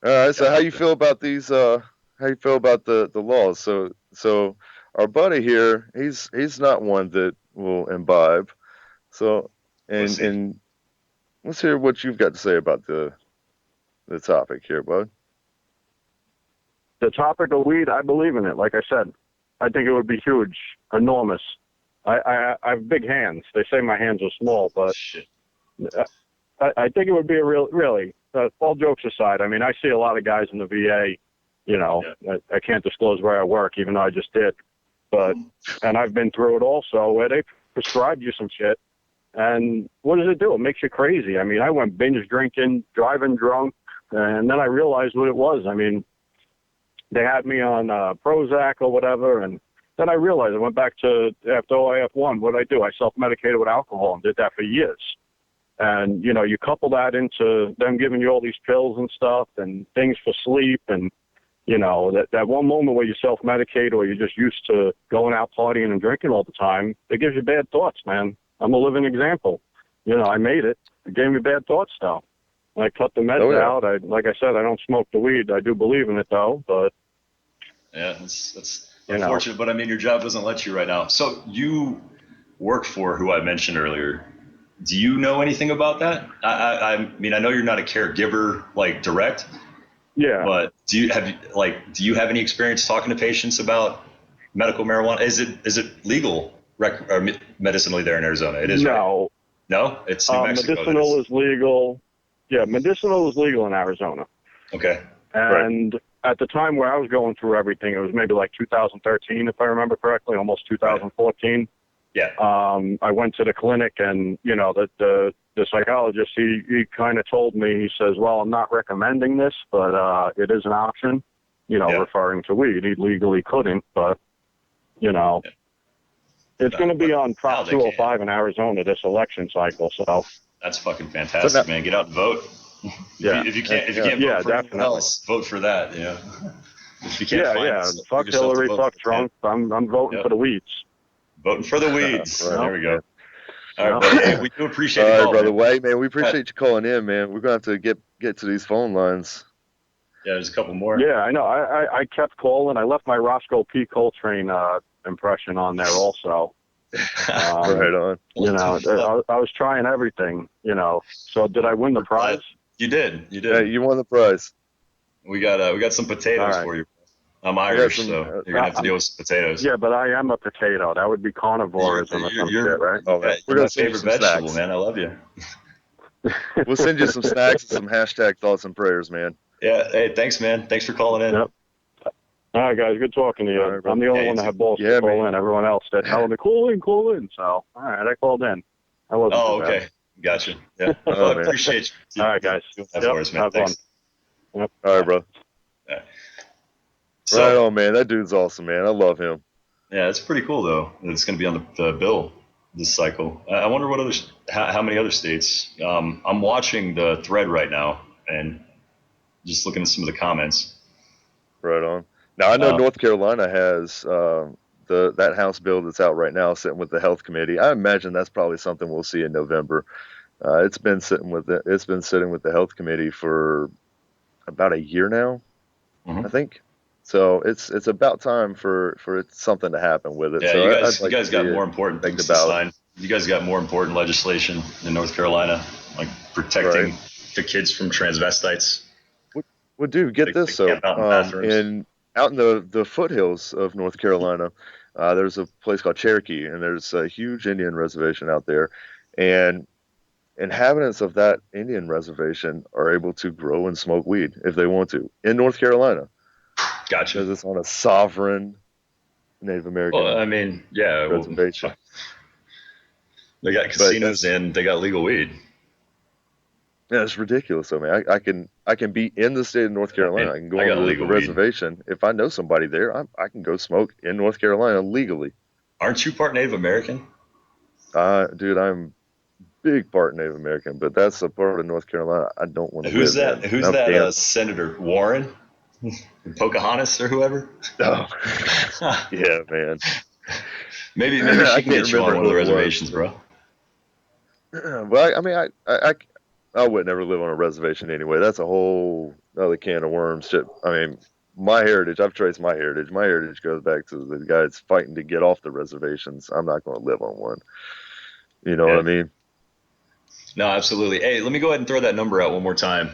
All right, so how you feel about these, how you feel about the laws? So our buddy here, he's not one that will imbibe. So, and let's hear what you've got to say about the topic here, bud. The topic of weed, I believe in it. Like I said, I think it would be huge, enormous. I have big hands. They say my hands are small, but I think it would be really, all jokes aside, I see a lot of guys in the VA, I can't disclose where I work, even though I just did. And I've been through it also, where they prescribe you some shit. And what does it do? It makes you crazy. I went binge drinking, driving drunk, and then I realized what it was. They had me on Prozac or whatever, and then I realized I went back to after OIF1. What did I do? I self-medicated with alcohol and did that for years. And, you know, you couple that into them giving you all these pills and stuff and things for sleep and, you know, that one moment where you self-medicate or you're just used to going out partying and drinking all the time, it gives you bad thoughts, man. I'm a living example. You know, I made it. It gave me bad thoughts, though. I cut the meds out. Like I said, I don't smoke the weed. I do believe in it, though, but... Yeah, that's unfortunate, but I mean, your job doesn't let you right now. So you work for who I mentioned earlier. Do you know anything about that? I mean, I know you're not a caregiver, like direct. Yeah. But do you have any experience talking to patients about medical marijuana? Is it legal medicinally there in Arizona? It is. No. Right? No, it's New Mexico. Medicinal is legal. Yeah, medicinal is legal in Arizona. Okay. And at the time where I was going through everything, it was maybe like 2013, if I remember correctly, almost 2014. Right. Yeah. I went to the clinic, and you know the psychologist he kind of told me, he says, well, I'm not recommending this, but it is an option. You know, referring to weed, he legally couldn't, but you know, it's going to be on Prop 205 in Arizona this election cycle. So that's fucking fantastic, man. Get out and vote. Yeah. If you can't vote for anyone else, vote for that. Yeah. If you can't fuck Hillary, fuck Trump. I'm voting for the weeds. Voting for the weeds. Right. There we go. All right, buddy. Hey, we do appreciate it. All right, brother White, man. We appreciate you calling in, man. We're going to have to get to these phone lines. Yeah, there's a couple more. Yeah, I know. I kept calling. I left my Roscoe P. Coltrane impression on there also. Right on. You know, I was trying everything, you know. So did I win the prize? You did. Yeah, you won the prize. We got some potatoes for you. I'm Irish, so you're going to have to deal with some potatoes. Yeah, but I am a potato. That would be carnivorism or some shit, right? Oh, man. You're my favorite vegetable, snacks. Man. I love you. We'll send you some snacks and some hashtag thoughts and prayers, man. Yeah. Hey, thanks, man. Thanks for calling in. Yep. All right, guys. Good talking to you. Right, I'm the only one that had balls to call in. Everyone else that telling me, call in. So, all right, I called in. I wasn't too bad. Gotcha. Yeah. Well, I appreciate you. All right, guys. Have fun. Yep. All right, bro. Yeah. So, right on, man. That dude's awesome, man. I love him. Yeah, it's pretty cool, though. It's going to be on the bill this cycle. I wonder how many other states. I'm watching the thread right now and just looking at some of the comments. Right on. Now, I know North Carolina has that House bill that's out right now sitting with the Health Committee. I imagine that's probably something we'll see in November. It's been sitting with the Health Committee for about a year now, I think. So it's about time for something to happen with it. Yeah, so you guys got more important things to sign. You guys got more important legislation in North Carolina, like protecting the kids from transvestites. Well, dude, get this. So out in the foothills of North Carolina, there's a place called Cherokee, and there's a huge Indian reservation out there, and inhabitants of that Indian reservation are able to grow and smoke weed if they want to in North Carolina. Gotcha. Because it's on a sovereign Native American reservation. They got casinos and they got legal weed. Yeah, it's ridiculous. I mean, I can be in the state of North Carolina. I can go on the reservation. If I know somebody there, I can go smoke in North Carolina legally. Aren't you part Native American? Dude, I'm big part Native American, but that's a part of North Carolina I don't want to Who's live that? Who's that? Senator Warren? Pocahontas or whoever? Oh, yeah, man. Maybe she can get you on one of the reservations, bro. Well, I mean, I would never live on a reservation anyway. That's a whole other can of worms. Shit. I mean, my heritage, I've traced my heritage. My heritage goes back to the guys fighting to get off the reservations. I'm not going to live on one. You know what I mean? No, absolutely. Hey, let me go ahead and throw that number out one more time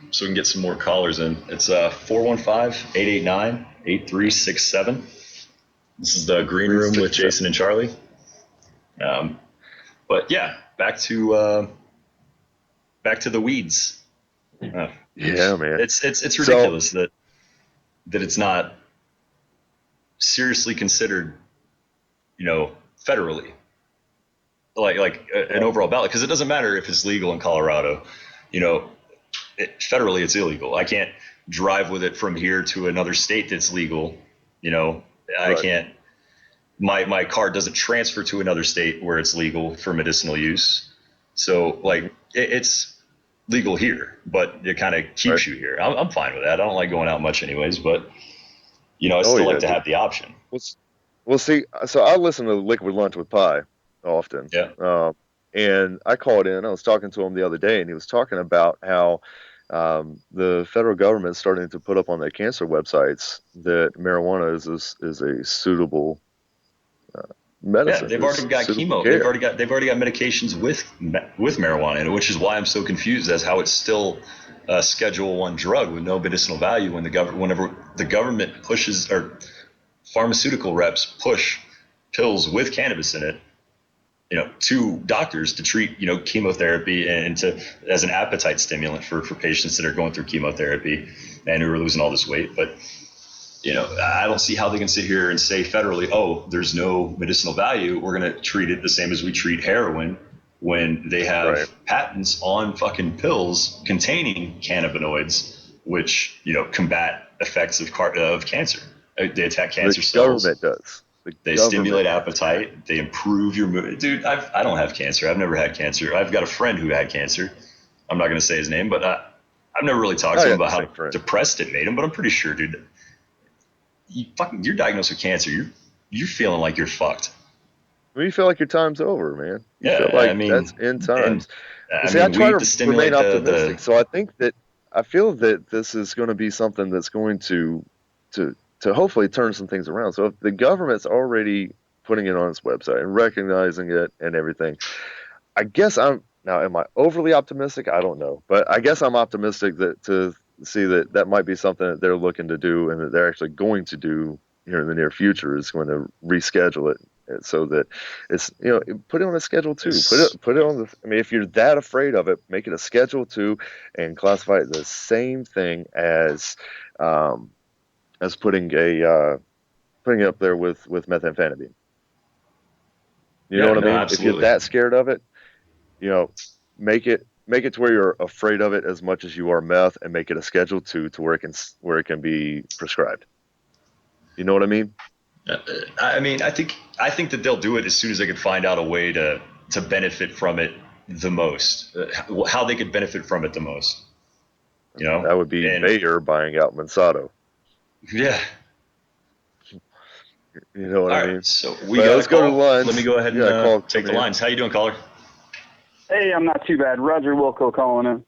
so we can get some more callers in. It's 415-889-8367. This is the Green Room with Jason and Charlie. But yeah, back to the weeds. Yeah, man. It's ridiculous that it's not seriously considered, federally, like an overall ballot, because it doesn't matter if it's legal in Colorado, federally it's illegal. I can't drive with it from here to another state that's legal. I can't my card doesn't transfer to another state where it's legal for medicinal use. So like it's legal here, but it kind of Right. keeps you here. I'm fine with that. I don't like going out much anyways, but I Oh still like yeah, to dude. have the option. Well, see, so I listen to Liquid Lunch with Pie often, Yeah. and I called in. I was talking to him the other day, and he was talking about how the federal government is starting to put up on their cancer websites that marijuana is a suitable Yeah, medicine, they've already is got suitable chemo. care. They've already got medications with marijuana in it, which is why I'm so confused as how it's still a Schedule 1 drug with no medicinal value when whenever the government pushes or pharmaceutical reps push pills with cannabis in it, to doctors to treat, chemotherapy and to as an appetite stimulant for patients that are going through chemotherapy and who are losing all this weight. But I don't see how they can sit here and say federally, oh, there's no medicinal value. We're going to treat it the same as we treat heroin when they have Right. patents on fucking pills containing cannabinoids, which, combat effects of cancer. They attack The cancer cells. government does. The They government stimulate does. appetite. They improve your mood. Dude, I don't have cancer. I've never had cancer. I've got a friend who had cancer. I'm not going to say his name, but I've never really talked to I him got the about same how friend. depressed it made him, but I'm pretty sure, dude, you're diagnosed with cancer. You're feeling like you're fucked. Well, you feel like your time's over, man. You feel Yeah, I like mean, that's end and times. Well, I see, I mean, try weed to to remain stimulate optimistic, so I feel that this is going to be something that's going to to hopefully turn some things around. So if the government's already putting it on its website and recognizing it and everything, I guess I'm now. Am I overly optimistic? I don't know, but I guess I'm optimistic that to see that that might be something that they're looking to do and that they're actually going to do here in the near future is going to reschedule it so that it's put it on a schedule two. this. Put it on the. I mean, if you're that afraid of it, make it a schedule two and classify it the same thing um, as putting it up there with methamphetamine. You know Yeah, what I no, mean? If you're absolutely. that scared of it, you know, make it to where you're afraid of it as much as you are meth, and make it a Schedule Two to where it can be prescribed. You know what I mean? I mean, I think that they'll do it as soon as they can find out a way to benefit from it the most. How they could benefit from it the most. That would be And Bayer buying out Monsanto. yeah. You know what I All right, mean? so we But got a let's go to call. Let me lunch. go ahead We and got a call take the coming in. lines. How you doing, caller? Hey, I'm not too bad. Roger Wilco calling in.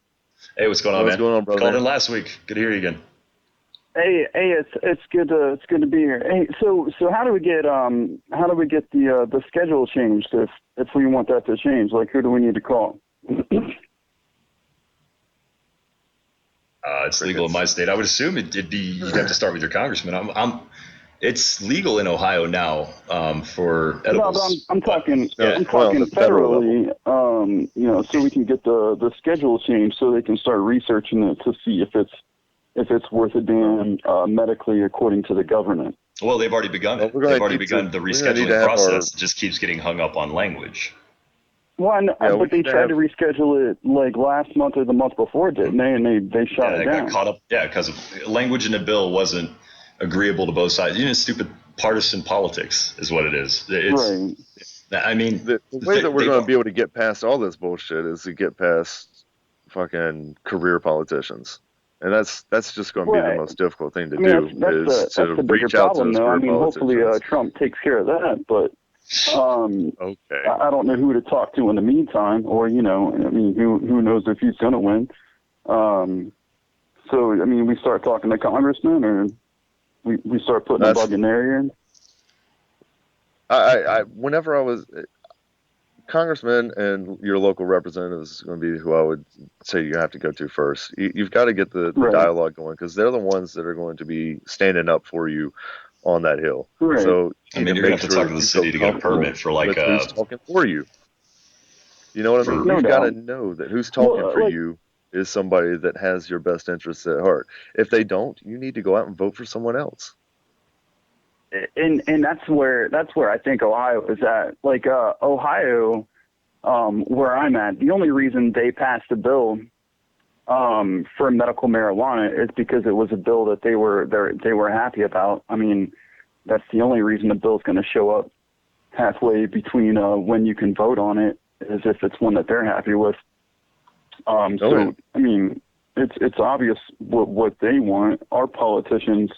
Hey, what's going on, What's man? going on, brother Called man? in last week. Good to hear you again. Hey, it's good to be here. Hey, so how do we get the schedule changed if we want that to change? Like, who do we need to call? It's legal in my state. I would assume it'd be you'd have to start with your congressman. It's legal in Ohio now for No, but edibles. I'm talking No, I'm well, on talking the federal federally. level. So we can get the schedule changed so they can start researching it to see if it's worth a damn medically according to the government. Well, they've already begun Well, it. They've already begun the we're gonna need to rescheduling have our process. It just keeps getting hung up on language. One, yeah. We but they need to tried have to reschedule it like last month or the month before, didn't they? And they shot Yeah, it they got down. caught up. Yeah, because of language in the bill wasn't agreeable to both sides. Stupid partisan politics is what it is. Right. I mean, the way that we're they've going to be able to get past all this bullshit is to get past fucking career politicians. And that's just going to be the Right. most difficult thing to I mean, do is that's to the bigger reach out to problem, those though. I career mean, hopefully politicians. Trump takes care of that, but Okay. I don't know who to talk to in the meantime, or I mean, who knows if he's going to win. So I mean, we start talking to congressmen, or we start putting a That's bug in their ear. whenever I was congressman and your local representatives is going to be who I would say you have to go to first. You've got to get the Right. dialogue going because they're the ones that are going to be standing up for you on that hill. Right. So I you need mean, to you're gonna make have to sure talk to that the you feel city to get a comfortable permit for with who's talking for you. You know what I mean? for No You've got to doubt. know that who's talking Well, for like, you is somebody that has your best interests at heart. If they don't, you need to go out and vote for someone else. and that's where I think Ohio is at. Like, Ohio, where I'm at, the only reason they passed a bill for medical marijuana is because it was a bill that they were happy about. I mean, that's the only reason the bill's going to show up halfway between when you can vote on it, as if it's one that they're happy with. So I mean, it's obvious what they want. Our politicians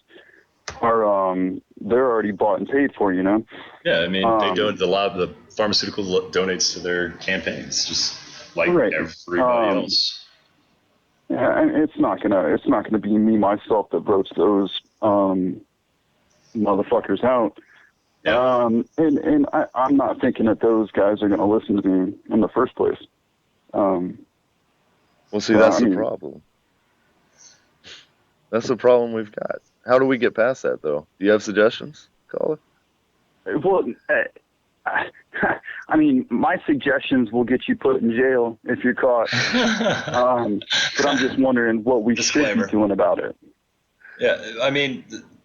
are they're already bought and paid for, you know. Yeah, I mean, they don't. A lot of the pharmaceutical donates to their campaigns, just like everybody else. Yeah, and it's not gonna be me myself that votes those motherfuckers out. Yeah. And I'm not thinking that those guys are gonna listen to me in the first place. Well, see, that's the problem. That's the problem we've got. How do we get past that, though? Do you have suggestions, caller? Well, I mean, my suggestions will get you put in jail if you're caught. But I'm just wondering what we should be doing about it. Yeah, I mean,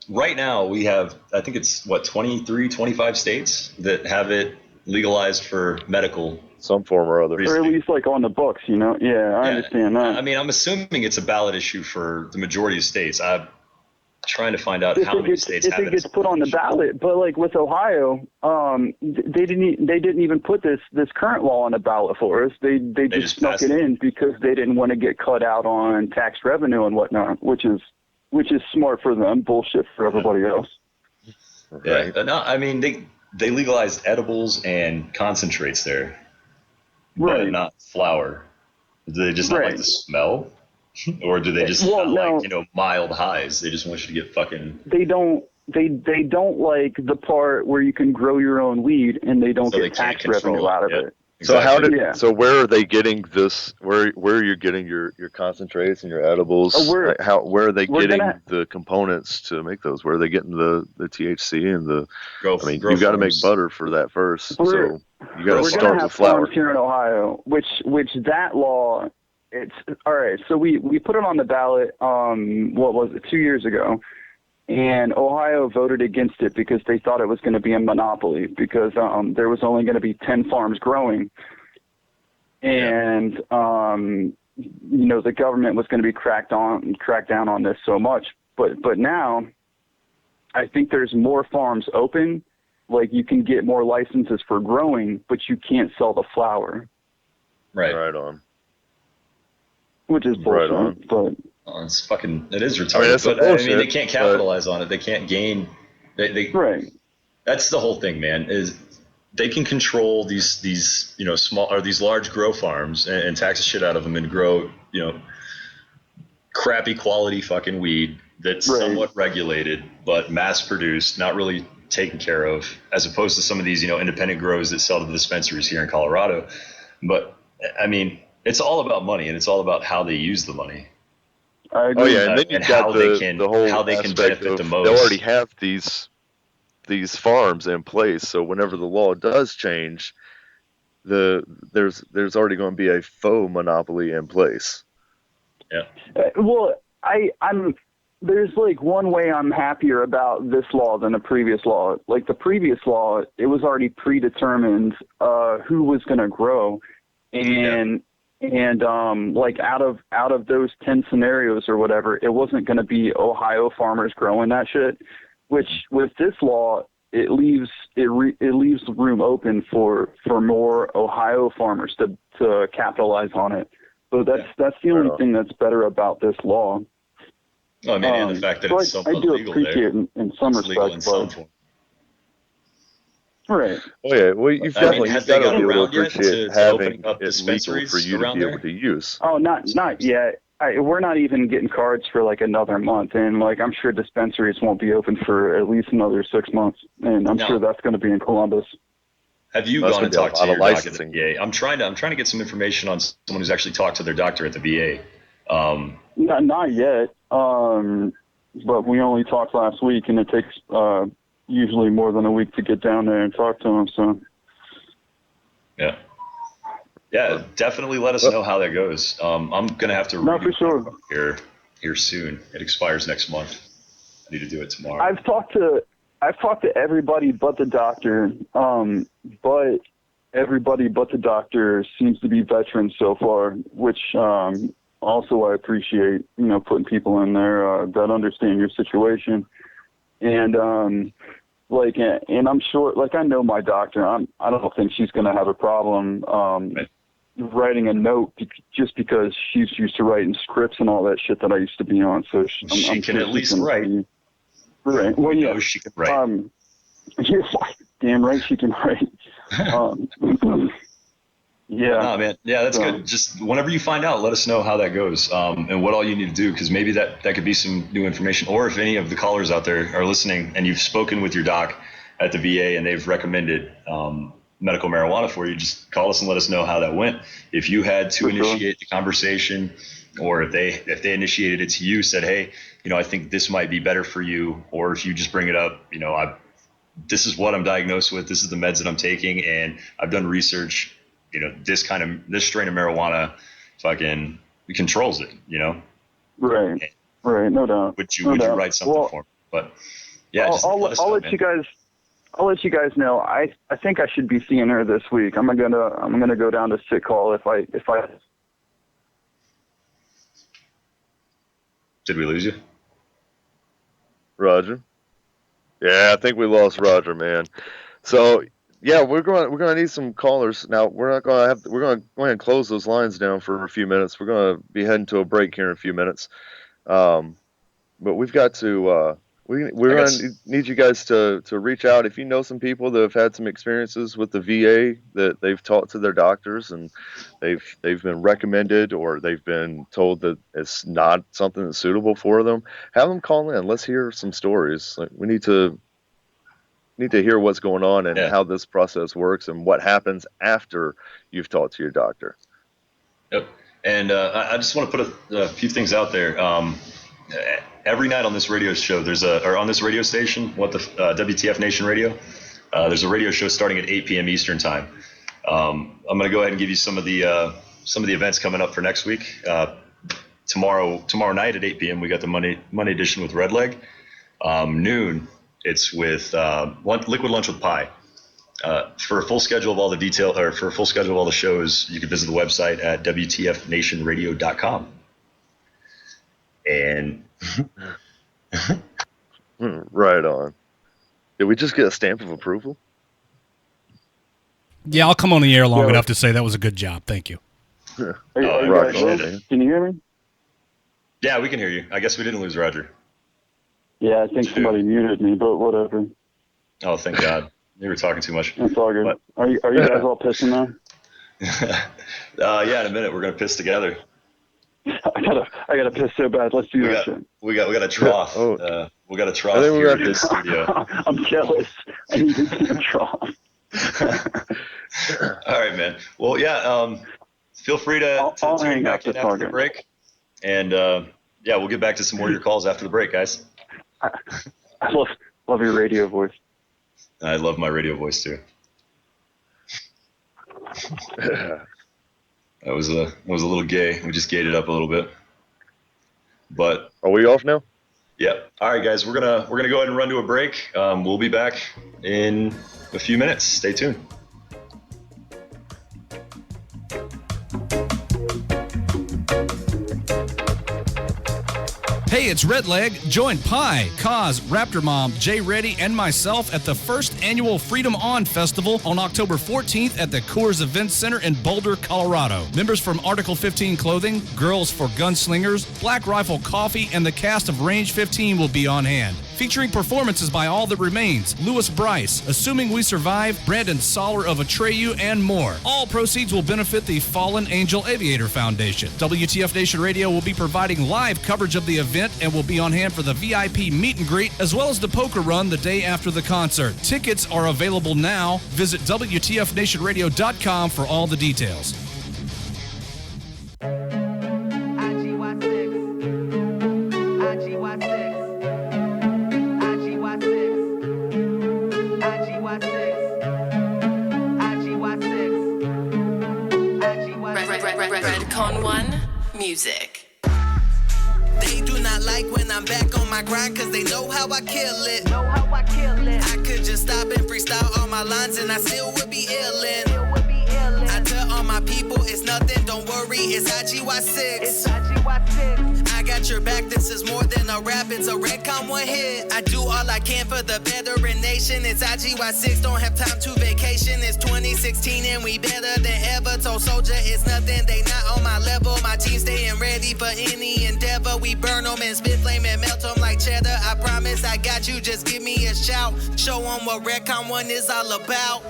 right now we have, I think it's, 23, 25 states that have it legalized for medical. Some form or other. Or at least like on the books, you know? Yeah, I understand that. I mean, I'm assuming it's a ballot issue for the majority of states. I'm trying to find out how many states have it. If it gets put on the ballot, but like with Ohio, they didn't even put this current law on the ballot for us. They just snuck it in because they didn't want to get cut out on tax revenue and whatnot, which is smart for them, bullshit for everybody else. Yeah, no, I mean they legalized edibles and concentrates there, but not flour. Do they just not like the smell? Or do they just like, mild highs? They just want you to get fucking... They don't like the part where you can grow your own weed and they don't get tax revenue out of it. Exactly. So where are they getting this? Where are you getting your concentrates and your edibles? Where are they getting the components to make those? Where are they getting the THC and the? You got to make butter for that first. So you got to start with flour. We're going to have farms here in Ohio, which that law. It's all right. So we put it on the ballot. What was it? 2 years ago. And Ohio voted against it because they thought it was going to be a monopoly because there was only going to be 10 farms growing. And, the government was going to be cracked down on this so much. But now I think there's more farms open. Like you can get more licenses for growing, but you can't sell the flower. Right. Right on. Which is bullshit. Right on. But it is retarded. I mean, they can't capitalize on it. They can't gain. Right. That's the whole thing, man. Is they can control these small or these large grow farms and tax the shit out of them and grow crappy quality fucking weed that's somewhat regulated but mass produced, not really taken care of, as opposed to some of these independent grows that sell to the dispensaries here in Colorado. But I mean, it's all about money and it's all about how they use the money. Oh yeah, and then you've got the whole how they can benefit the most. They already have these farms in place, so whenever the law does change, there's already going to be a faux monopoly in place. Yeah. Well, I'm there's like one way I'm happier about this law than the previous law. Like the previous law, it was already predetermined who was going to grow, and like out of those 10 scenarios or whatever, it wasn't going to be Ohio farmers growing that shit, which with this law, it leaves room open for more Ohio farmers to capitalize on it. So that's the only thing that's better about this law. Well, I mean, and the fact that it's somewhat I do legal appreciate there. it in some respects, but right. Oh yeah, well you've definitely got to be able to appreciate having up it legal for you to be able to use. Oh, not yet. We're not even getting cards for like another month, and like I'm sure dispensaries won't be open for at least another 6 months, and I'm sure that's going to be in Columbus. Have you gone and talked to your doctor at the VA? I'm trying to get some information on someone who's actually talked to their doctor at the VA. Not yet, but we only talked last week, and it takes usually more than a week to get down there and talk to him. So yeah, definitely let us know how that goes. I'm gonna have to for sure here soon. It expires next month. I need to do it tomorrow. I've talked to everybody but the doctor, but everybody but the doctor seems to be veterans so far, which also I appreciate, putting people in there that understand your situation. And like, and I'm sure, like, I know my doctor. I don't think she's going to have a problem writing a note just because she's used to writing scripts and all that shit that I used to be on. So she can at least write. Right. Well, yeah. She can write. Yeah, damn right she can write. Yeah. No, man. Yeah, that's good. Just whenever you find out, let us know how that goes and what all you need to do, because maybe that could be some new information. Or if any of the callers out there are listening and you've spoken with your doc at the VA and they've recommended medical marijuana for you, just call us and let us know how that went. If you had to initiate the conversation, or if they initiated it to you, said, hey, I think this might be better for you, or if you just bring it up, this is what I'm diagnosed with, this is the meds that I'm taking, and I've done research. This strain of marijuana fucking controls it, Right. Right. No doubt. Would you write something for me? But yeah, I'll let you guys. I'll let you guys know. I think I should be seeing her this week. I'm gonna go down to sick call if I. Did we lose you? Roger. Yeah, I think we lost Roger, man. So yeah, we're gonna need some callers now. We're gonna go ahead and close those lines down for a few minutes. We're gonna be heading to a break here in a few minutes, but we've got to. We're gonna need you guys to reach out if you know some people that have had some experiences with the VA that they've talked to their doctors and they've been recommended or they've been told that it's not something that's suitable for them. Have them call in. Let's hear some stories. Like, we need to hear what's going on and how this process works and what happens after you've talked to your doctor. Yep. And I just want to put a few things out there. Every night on this radio show, on this radio station, WTF Nation Radio, there's a radio show starting at 8 p.m. Eastern time. I'm going to go ahead and give you some of the events coming up for next week. Tomorrow night at 8 p.m. we got the Monday edition with Redleg. Noon, it's with Liquid Lunch with Pie. For a full schedule of all the for a full schedule of all the shows, you can visit the website at WTFnationradio.com. And right on. Did we just get a stamp of approval? Yeah, I'll come on the air long enough to say that was a good job. Thank you. Can you hear me? Yeah, we can hear you. I guess we didn't lose Roger. Yeah, I think somebody muted me, but whatever. Oh, thank God. You were talking too much. That's all good. But, are you guys all pissing now? Yeah, in a minute we're gonna piss together. I gotta piss so bad. Let's do that shit. We got a trough. We got a trough here in this studio. I'm jealous. I need to see a trough. All right, man. Well, yeah. Feel free to hang back in after the break, and we'll get back to some more of your calls after the break, guys. I love your radio voice. I love my radio voice too. That was a little gay. We just gated up a little bit. But are we off now? Yeah. All right, guys. We're gonna go ahead and run to a break. We'll be back in a few minutes. Stay tuned. Hey, it's Redleg. Join Pie, Kaz, Raptor Mom, Jay Reddy, and myself at the first annual Freedom On Festival on October 14th at the Coors Events Center in Boulder, Colorado. Members from Article 15 Clothing, Girls for Gunslingers, Black Rifle Coffee, and the cast of Range 15 will be on hand. Featuring performances by All That Remains, Louis Bryce, Assuming We Survive, Brandon Soller of Atreyu, and more. All proceeds will benefit the Fallen Angel Aviator Foundation. WTF Nation Radio will be providing live coverage of the event and will be on hand for the VIP meet and greet as well as the poker run the day after the concert. Tickets are available now. Visit WTFNationRadio.com for all the details. Redcon 1 Music. They do not like when I'm back on my grind, cause they know how I kill it. I could just stop and freestyle all my lines and I still would be illin'. I tell all my people it's nothing, don't worry, it's IGY6. I got your back, this is more than a rap, it's a Redcon one hit. I do all I can for the veteran nation. It's IGY6, don't have time to vacation. It's 2016 and we better than ever. Told Soldier it's nothing, they not on my level. My team staying ready for any endeavor. We burn them and spit flame and melt them like cheddar. I promise I got you, just give me a shout. Show them what Redcon 1 is all about.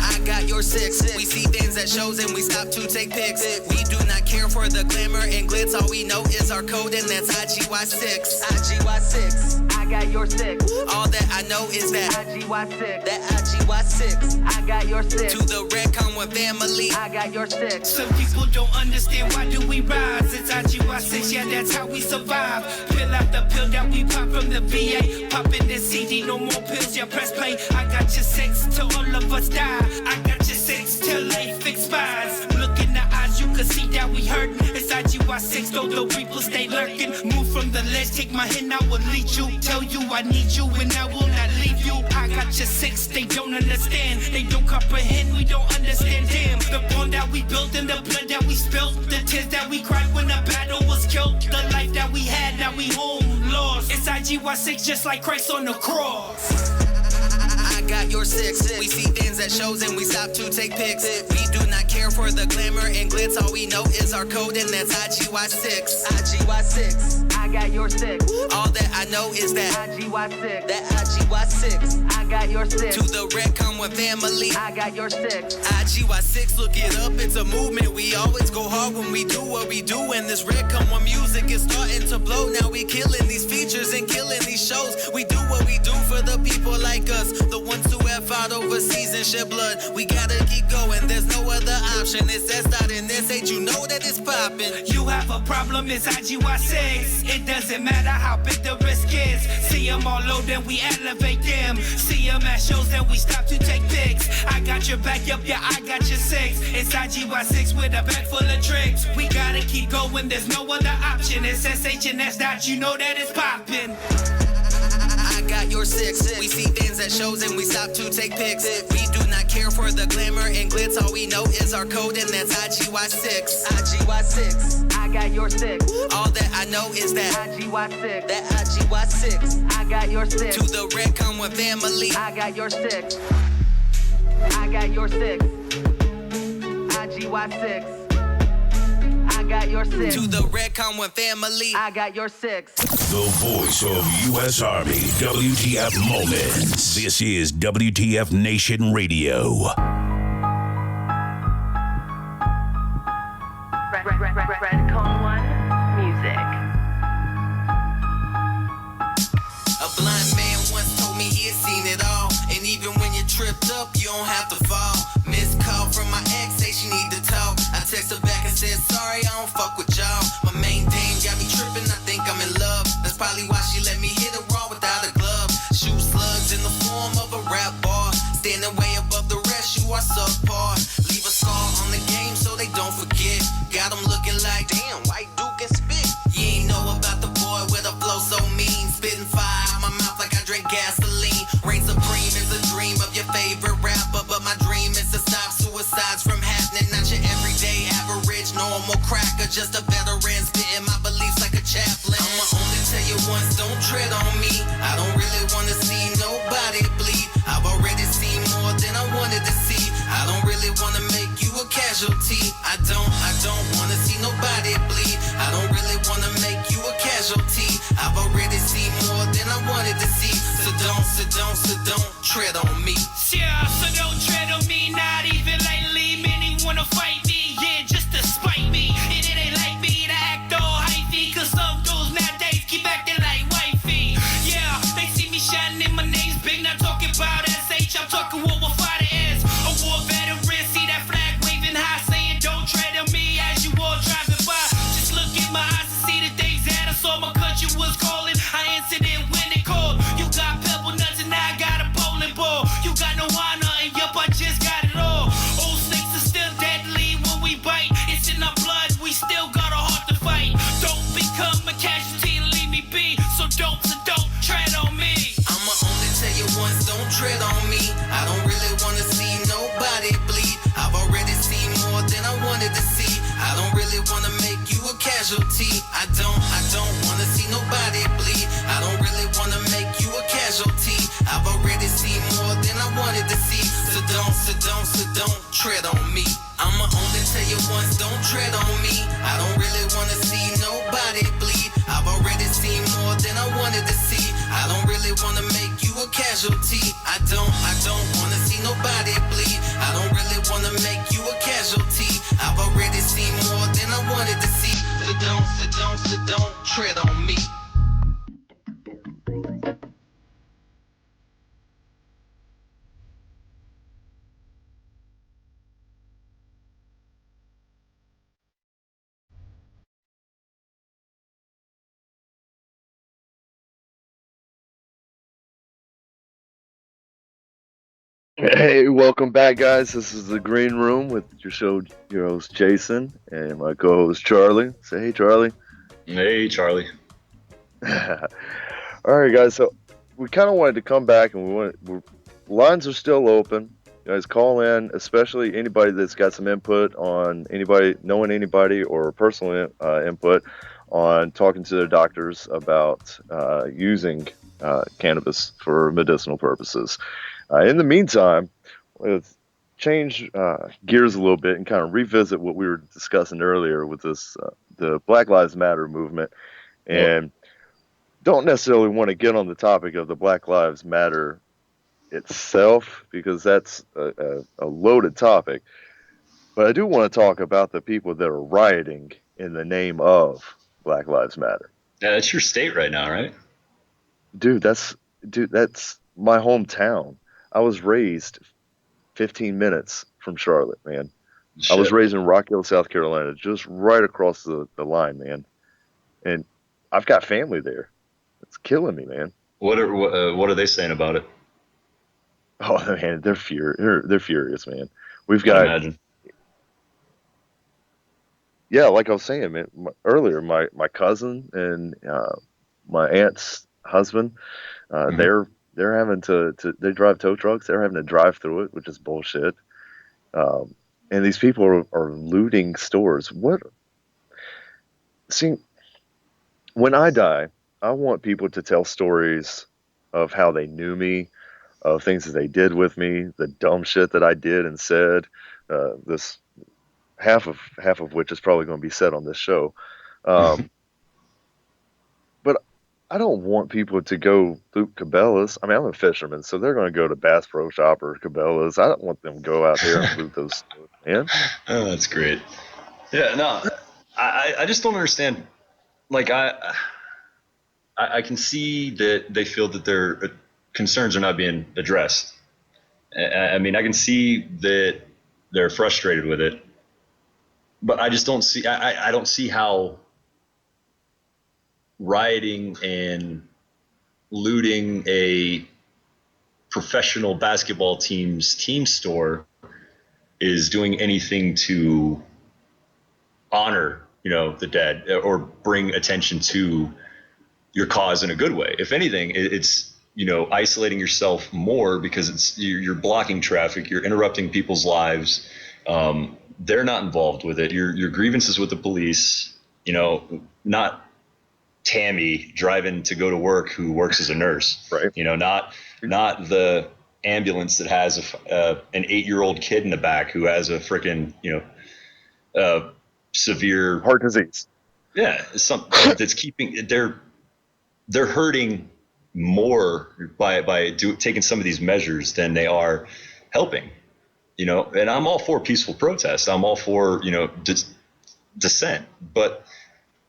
I got your 6. We see things at shows and we stop to take pics. We do not care for the glamour and glitz. All we know is our code and that's IGY6. IGY6. I got your 6. All that I know is that IGY6. That IGY6. I got your 6. To the Redcon 1 family. I got your 6. Some people don't understand why do we rise. It's IGY6, yeah, that's how we survive. Pill after pill that we pop from the VA. Pop in the CD, no more pills, yeah, press play. I got your 6 till all of us die. I got your 6 till they fix spines. Look in the eyes, you can see that we hurtin'. It's IGY6, though the people stay lurking. Move from the ledge, take my hand, I will lead you. Tell you I need you and I will not leave you. I got your 6, they don't understand. They don't comprehend, we don't understand them. The bond that we built and the blood that we spilled. The tears that we cried when the battle was killed. The life that we had, now we home lost. It's IGY6 just like Christ on the cross. I got your 6. We see things at shows and we stop to take pics. We do not care for the glamour and glitz. All we know is our code and that's IGY6. IGY6. I got your 6. All that I know is that IGY6. That IGY6. I got your 6. To the Redcon 1 family. I got your 6. IGY6, look it up, it's a movement. We always go hard when we do what we do. And this Redcon 1 music is starting to blow. Now we killing these features and killing these shows. We do what we do for the people like us. The ones who have fought overseas and shed blood. We gotta keep going, there's no other option. It's S. and S. You know that it's poppin'. You have a problem, it's IGY6. It doesn't matter how big the risk is. See them all low, then we elevate them. See them at shows, then we stop to take pics. I got your back, yup, yeah, I got your 6. It's IGY6 with a bag full of tricks. We gotta keep going, there's no other option. It's SH&S. You know that it's poppin'. I got your 6. We see things at shows and we stop to take pics. We do not care for the glamour and glitz. All we know is our code and that's IGY6. IGY6. I got your 6. All that I know is that IGY6. That IGY6. I got your 6. To the Redcon 1 family. I got your 6. I got your 6. IGY6. I got your 6. To the Redcon 1 family. I got your 6. The voice of U.S. Army, WTF Moments. This is WTF Nation Radio. Redcon 1 Music. A blind man once told me he had seen it all. And even when you're tripped up, you don't have to fall. Missed call from my ex, say she need to talk. I text her back and said, sorry, I don't fuck with y'all. My main dame got me tripping, I think I'm in love. That's probably why she let me hit her raw without a glove. Shoot slugs in the form of a rap bar. Standing way above the rest, you are subpar. Leave a scar on the game so they don't forget. Got them looking like, damn, white Duke and spit. You ain't know about the boy with a flow so mean. Spitting fire out my mouth like I drink gasoline. Reign supreme is a dream of your favorite rapper, but my dream is to stop suicides from happening. Not your everyday average normal cracker, just a veteran spitting my beliefs like a chaplain. I'ma only tell you once, don't tread on me. I don't really wanna see nobody bleed. I've already seen more than I wanted to see. I don't really wanna make you a casualty. I don't wanna see nobody bleed. I don't really wanna make you a casualty. I've already seen more than I wanted to see. So don't tread on me. Yeah, so don't tread on me, not even lightly. Many wanna fight me, yeah, just to spite me. And it ain't like me to act all hyphy, cause some dudes nowadays keep acting like wifey. Yeah, they see me shining, my name's big, not talking about SH, I'm talking World War Fighter S. A war veteran, see that flag waving high, saying don't tread on me as you all driving by. Just look in my eyes and see the days that I saw my country was calling. I answered it when it called. You got pebble nuts and I got a bowling ball. You got no honor and yup, I just got it all. Old snakes are still deadly when we bite. It's in our blood, we still got a heart to fight. Don't become a casualty and leave me be. So don't tread on me. I'ma only tell you once, don't tread on me. I don't really wanna see nobody bleed. I've already seen more than I wanted to see. I don't really wanna make you a casualty. casualty. I don't wanna see nobody bleed. I don't really wanna make you a casualty. I've already seen more than I wanted to see. So don't tread on me. I'ma only tell you once, don't tread on me. I don't really wanna see nobody bleed. I've already seen more than I wanted to see. I don't really wanna make you a casualty. I don't wanna see nobody bleed. I don't really wanna make you a casualty. I've already seen more than I wanted to see. So don't tread on me. Hey, welcome back, guys. This is the Green Room with your host Jason, and my co-host Charlie. Say hey, Charlie. Hey, Charlie. All right, guys. So we kind of wanted to come back, and lines are still open. You guys call in, especially anybody that's got some input on knowing anybody, or personal input on talking to their doctors about using cannabis for medicinal purposes. In the meantime, let's change gears a little bit and kind of revisit what we were discussing earlier with the Black Lives Matter movement, and don't necessarily want to get on the topic of the Black Lives Matter itself, because that's a loaded topic. But I do want to talk about the people that are rioting in the name of Black Lives Matter. Yeah, that's your state right now, right? Dude, that's my hometown. I was raised 15 minutes from Charlotte, man. Shit. I was raised in Rock Hill, South Carolina, just right across the line, man. And I've got family there. It's killing me, man. What are they saying about it? Oh man, they're furious, man. We've I can got imagine. Yeah, like I was saying, man, earlier, my cousin and my aunt's husband, they're having to they drive tow trucks. They're having to drive through it, which is bullshit. And these people are looting stores. See, when I die, I want people to tell stories of how they knew me, of things that they did with me, the dumb shit that I did and said. This half of which is probably going to be said on this show. But I don't want people to go through Cabela's. I mean, I'm a fisherman, so they're going to go to Bass Pro Shop or Cabela's. I don't want them to go out there and loot those stores, man. Oh, that's great. Yeah, no, I just don't understand. Like, I can see that they feel that their concerns are not being addressed. I mean, I can see that they're frustrated with it, but I just don't see. I don't see how rioting and looting a professional basketball team's team store is doing anything to honor, the dead, or bring attention to your cause in a good way. If anything, it's isolating yourself more, because you're blocking traffic, you're interrupting people's lives. They're not involved with it. Your grievances with the police, not Tammy driving to go to work who works as a nurse, right? Not the ambulance that has an 8-year-old kid in the back who has a freaking severe heart disease. Yeah, something that's keeping they're hurting more by taking some of these measures than they are helping. And I'm all for peaceful protest. I'm all for dissent, but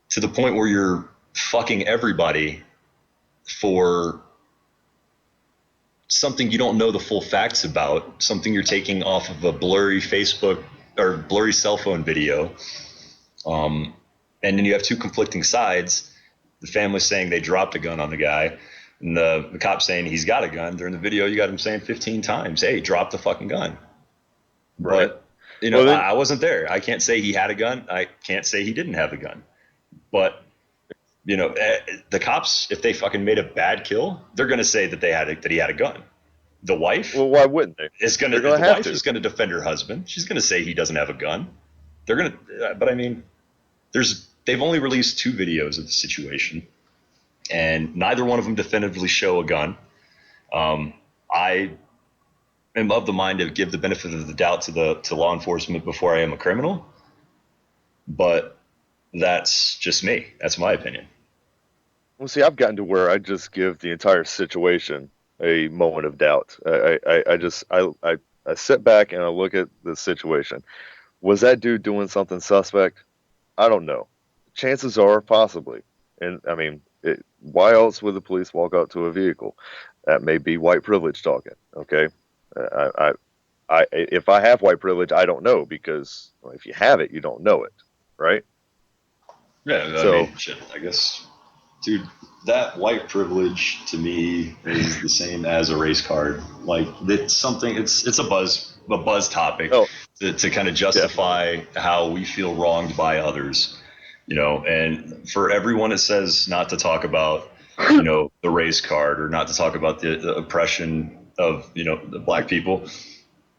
to the point where you're fucking everybody for something you don't know the full facts about, something you're taking off of a blurry Facebook or blurry cell phone video. And then you have two conflicting sides. The family saying they dropped a gun on the guy, and the cop saying he's got a gun. During the video, you got him saying 15 times, hey, drop the fucking gun. Right. But, I wasn't there. I can't say he had a gun. I can't say he didn't have a gun. But, the cops, if they fucking made a bad kill, they're going to say that he had a gun. The wife, well, why wouldn't they? The wife is going to defend her husband. She's going to say he doesn't have a gun. They're going to, but I mean, there's they've only released 2 videos of the situation, and neither one of them definitively show a gun. I am of the mind to give the benefit of the doubt to law enforcement before I am a criminal, but that's just me. That's my opinion. Well, see, I've gotten to where I just give the entire situation a moment of doubt. I sit back and I look at the situation. Was that dude doing something suspect? I don't know. Chances are, possibly. And I mean, why else would the police walk out to a vehicle? That may be white privilege talking. Okay, if I have white privilege, I don't know, because if you have it, you don't know it, right? Yeah, I mean, shit, I guess, dude, that white privilege to me is the same as a race card. Like, it's something. It's a buzz topic to kind of justify how we feel wronged by others. And for everyone that says not to talk about, the race card, or not to talk about the oppression of, the black people,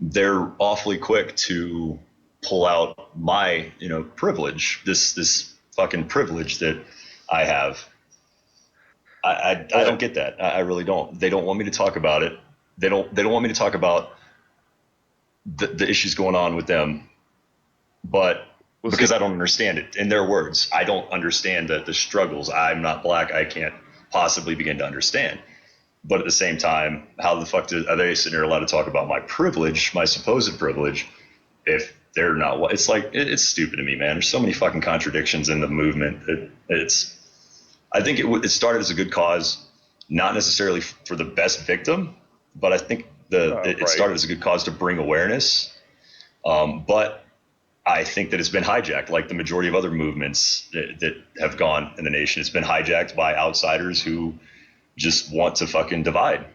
they're awfully quick to pull out my, privilege, this fucking privilege that I have. I don't get that. I really don't. They don't want me to talk about it. They don't want me to talk about the issues going on with them, but because I don't understand it. In their words, I don't understand the struggles. I'm not black. I can't possibly begin to understand. But at the same time, how the fuck are they sitting there allowed to talk about my privilege, my supposed privilege, if they're not? It's like, it's stupid to me, man. There's so many fucking contradictions in the movement. I think it started as a good cause, not necessarily for the best victim, but I think it started as a good cause to bring awareness. But I think that it's been hijacked, like the majority of other movements that have gone in the nation. It's been hijacked by outsiders who just want to fucking divide.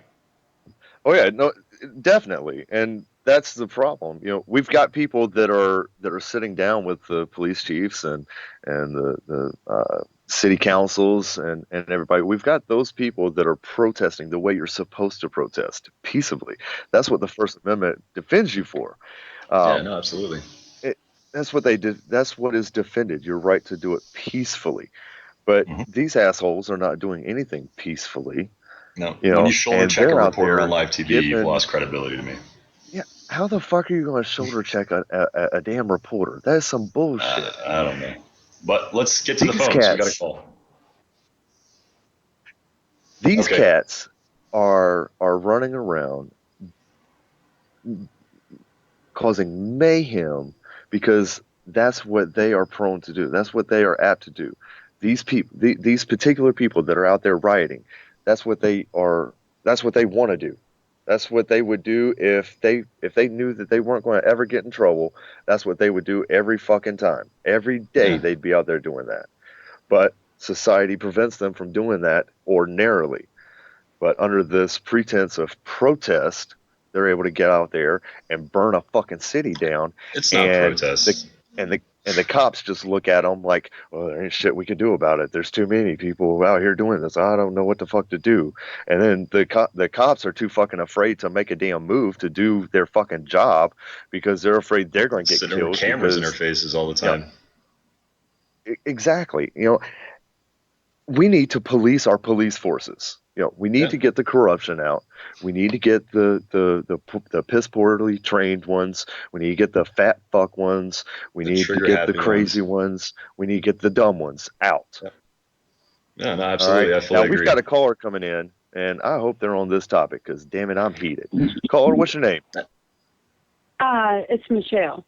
Oh yeah, no, definitely, and that's the problem. We've got people that are sitting down with the police chiefs and the city councils and everybody. We've got those people that are protesting the way you're supposed to protest, peaceably. That's what the First Amendment defends you for. Yeah, no, absolutely. That's what they did. That's what is defended. Your right to do it peacefully. But these assholes are not doing anything peacefully. No, when you shoulder check a reporter on live TV, you've lost credibility to me. Yeah, how the fuck are you going to shoulder check a damn reporter? That is some bullshit. I don't know. But let's get to the phones. We got a call. These cats are running around causing mayhem because that's what they are prone to do. That's what they are apt to do. These people, these particular people that are out there rioting, that's what they are. That's what they want to do. That's what they would do if they knew that they weren't going to ever get in trouble. That's what they would do every fucking time. Every day they'd be out there doing that. But society prevents them from doing that ordinarily. But under this pretense of protest, they're able to get out there and burn a fucking city down. It's not protest. And the cops just look at them like, well, there ain't shit we can do about it. There's too many people out here doing this. I don't know what the fuck to do. And then the cops are too fucking afraid to make a damn move to do their fucking job because they're afraid they're going to get killed. With cameras in their faces all the time. Exactly. We need to police our police forces. We need to get the corruption out. We need to get the piss poorly trained ones. We need to get the fat fuck ones. We need to get the crazy ones. We need to get the dumb ones out. Yeah, no, absolutely. Right? I fully agree. We've got a caller coming in, and I hope they're on this topic because, damn it, I'm heated. Caller, what's your name? It's Michelle.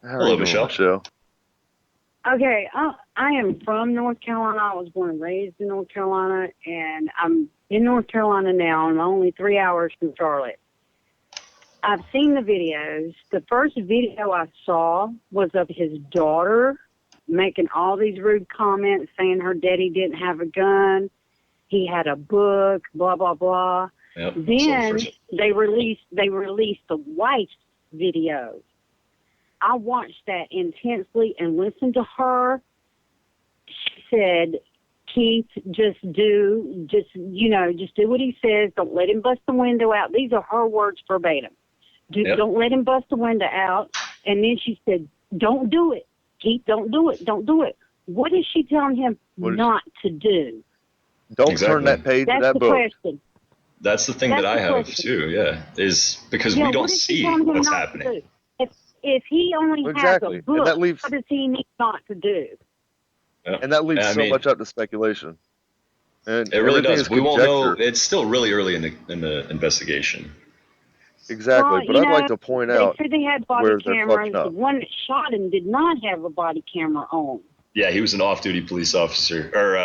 Hello, Michelle. Okay, I am from North Carolina. I was born and raised in North Carolina, and I'm in North Carolina now. I'm only 3 hours from Charlotte. I've seen the videos. The first video I saw was of his daughter making all these rude comments, saying her daddy didn't have a gun, he had a book, blah, blah, blah. Yep. Then they released the wife's video. I watched that intensely and listened to her. She said, Keith, just do what he says. Don't let him bust the window out. These are her words verbatim. Don't let him bust the window out. And then she said, don't do it. Keith, don't do it. Don't do it. What is she telling him not to do? Don't turn that page of that book. Question. That's the thing that I have too. Yeah, is because we don't see what's happening. If he only has a book, and that leaves, what does he need not to do? And that leaves so much up to speculation. And it really does. We won't know. It's still really early in the investigation. Exactly, but I'd like to point out they said they had body where they're cameras. fucking up. The one that shot him did not have a body camera on. Yeah, he was an off-duty police officer or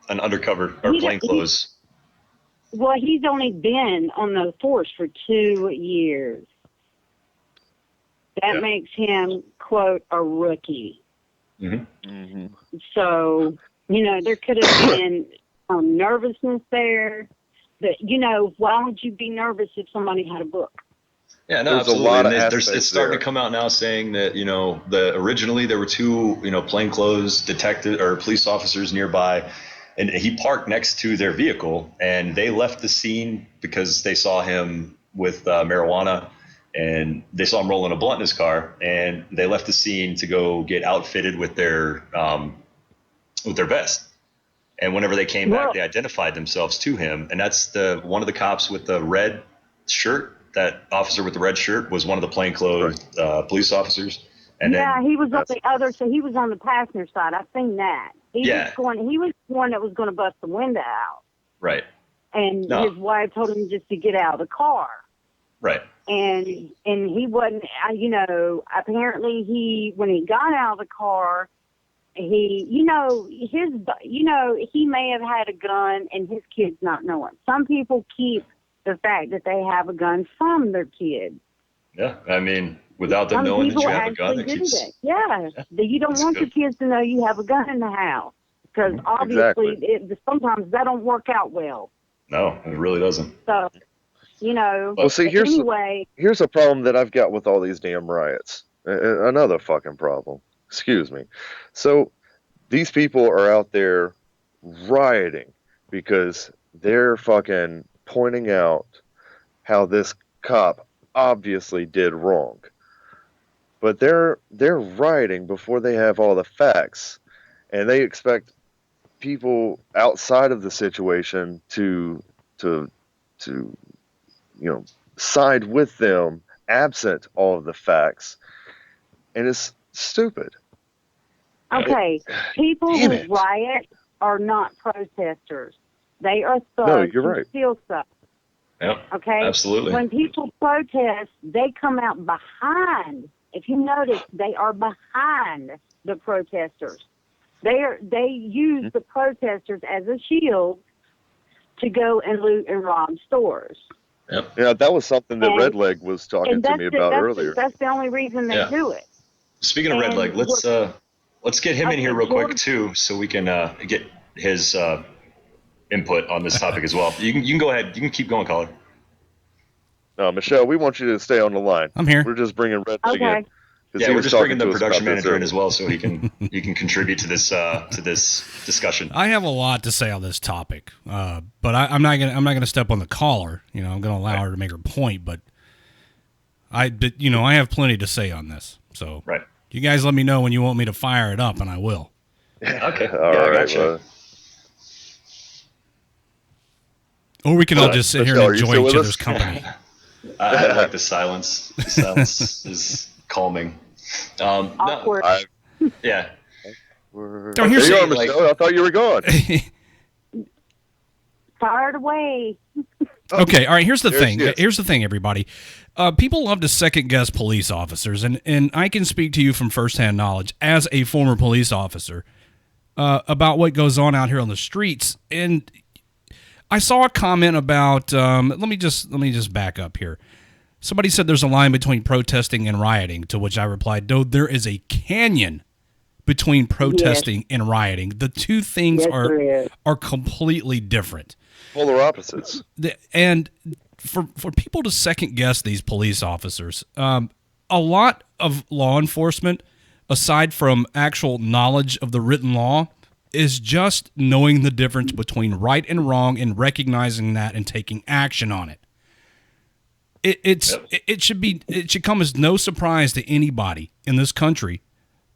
an undercover or plainclothes. Well, he's only been on the force for 2 years. That makes him, quote, a rookie. Mm-hmm. So, there could have been nervousness there. But, why would you be nervous if somebody had a book? Yeah, no, absolutely. It's starting to come out now saying that, originally there were two, plainclothes detective or police officers nearby, and he parked next to their vehicle, and they left the scene because they saw him with marijuana, and they saw him rolling a blunt in his car, and they left the scene to go get outfitted with their vest. And whenever they came back, they identified themselves to him, and that's one of the cops with the red shirt. That officer with the red shirt was one of the plainclothes police officers. And he was on the other, so he was on the passenger side. I've seen that. He was the one that was going to bust the window out. Right. And his wife told him just to get out of the car. Right. And he wasn't, apparently when he got out of the car, he may have had a gun and his kids not knowing. Some people keep the fact that they have a gun from their kids. Yeah, I mean, without them knowing that you have a gun, it keeps... You don't want your kids to know you have a gun in the house because obviously sometimes that don't work out well. No, it really doesn't. So, well, see, here's a problem that I've got with all these damn riots. Another fucking problem. Excuse me. So these people are out there rioting because they're fucking pointing out how this cop obviously did wrong. But they're rioting before they have all the facts, and they expect people outside of the situation to side with them absent all of the facts, and it's stupid. Okay, people who riot are not protesters. They are thugs who steal stuff. Yep. Okay? Absolutely. When people protest, they come out behind. If you notice, they are behind the protesters. They use the protesters as a shield to go and loot and rob stores. Yep. Yeah, that was something that Redleg was talking to me about earlier. That's the only reason they do it. Speaking of Redleg, let's get him in here real quick too, so we can get his input on this topic as well. You can go ahead. You can keep going, caller. No, Michelle, we want you to stay on the line. I'm here. We're just bringing Redleg in. Yeah, we're just bringing the production manager in as well, so he can contribute to this discussion. I have a lot to say on this topic, but I'm not gonna step on the caller. I'm gonna allow her to make her point, but I have plenty to say on this. So you guys let me know when you want me to fire it up, and I will. Okay. All right. Gotcha. Well, or we can all just sit here and enjoy each other's company. I like the silence. The silence is calming. Awkward. Yeah. Here's you are, Michelle. I thought you were gone. Fired away. Okay, all right, here's the thing. Here's the thing, everybody. People love to second-guess police officers, and I can speak to you from firsthand knowledge as a former police officer about what goes on out here on the streets. And I saw a comment about let me just back up here. Somebody said there's a line between protesting and rioting, to which I replied, no, there is a canyon between protesting and rioting. The two things are completely different. Polar opposites. And for people to second guess these police officers, a lot of law enforcement, aside from actual knowledge of the written law, is just knowing the difference between right and wrong and recognizing that and taking action on it. It should come as no surprise to anybody in this country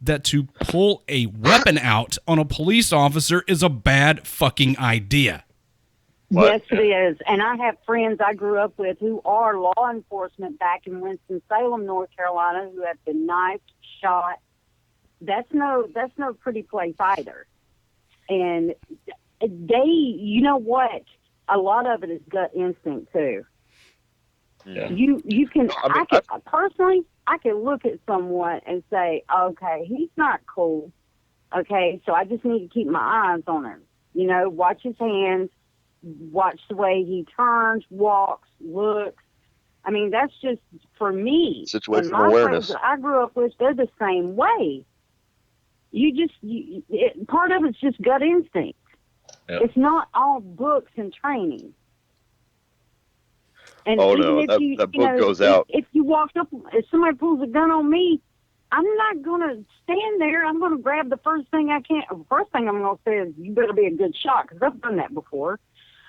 that to pull a weapon out on a police officer is a bad fucking idea. Yes, it is. And I have friends I grew up with who are law enforcement back in Winston-Salem, North Carolina, who have been knifed, shot. That's no pretty place either. And you know what? A lot of it is gut instinct too. Yeah. You can. I can look at someone and say, okay, he's not cool. Okay, so I just need to keep my eyes on him. You know, watch his hands, watch the way he turns, walks, looks. I mean, that's just for me. Situational and my awareness. friends that I grew up with, they're the same way. Part of it's just gut instinct. Yep. It's not all books and training. And Oh, even no, if that book goes out. If you walked up, if somebody pulls a gun on me, I'm not going to stand there. I'm going to grab the first thing I can. The first thing I'm going to say is, you better be a good shot, because I've done that before.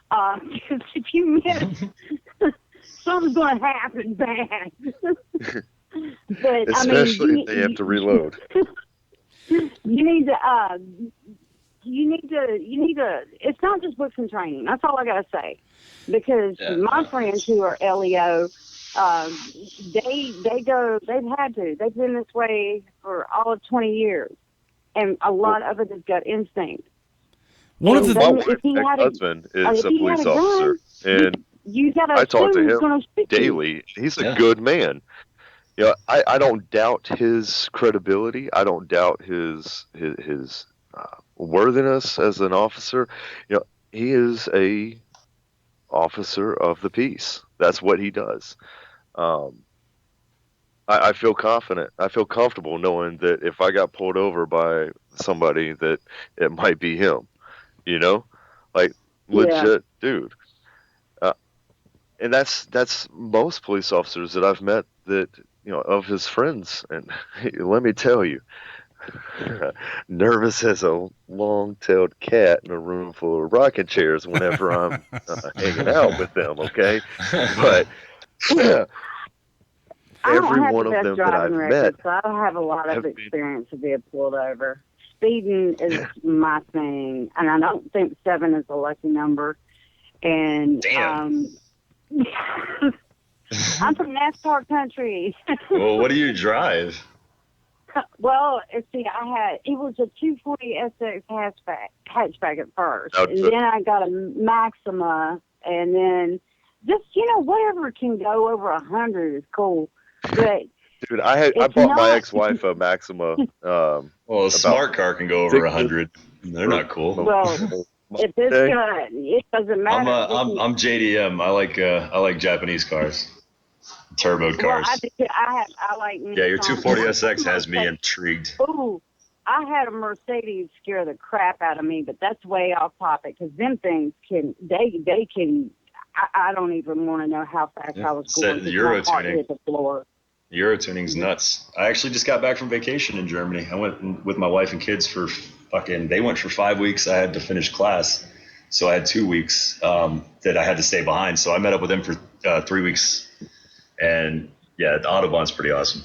Because if you miss, something's going to happen bad. But Especially if they have to reload. You need to, it's not just books and training. That's all I got to say. Because my friends who are LEO, they've been this way for all of 20 years. And a lot of it is gut instinct. My wife's ex-husband is a police officer, and I talk to him daily. He's a good man. You know, I don't doubt his credibility. I don't doubt his worthiness as an officer. You know, he is a officer of the peace. That's what he does. I feel confident. I feel comfortable knowing that if I got pulled over by somebody, that it might be him. You know, like legit dude. And that's most police officers that I've met, that, you know, of his friends. And let me tell you, nervous as a long-tailed cat in a room full of rocking chairs whenever I'm hanging out with them. Okay, but every one of them that I've met, so I don't have a lot of experience of being pulled over. Speeding is my thing, and I don't think 7 is a lucky number. And I'm from NASCAR country. Well, what do you drive? Well, see, it was a 240 SX hatchback at first, and then I got a Maxima, and then just, whatever can go over 100 is cool. But dude, I bought my ex-wife a Maxima. Well, a smart car can go over 100. They're not cool. Well, if it doesn't matter. I'm JDM. I like Japanese cars, turboed cars. I like. Yeah, your 240 SX has me intrigued. Ooh, I had a Mercedes scare the crap out of me, but that's way off topic, because them things they can. I don't even want to know how fast I was going. Euro tuning. Hit the floor. Euro tuning's nuts. I actually just got back from vacation in Germany. I went with my wife and kids for they went for 5 weeks. I had to finish class, so I had 2 weeks that I had to stay behind. So I met up with them for 3 weeks, and yeah, the Autobahn's pretty awesome.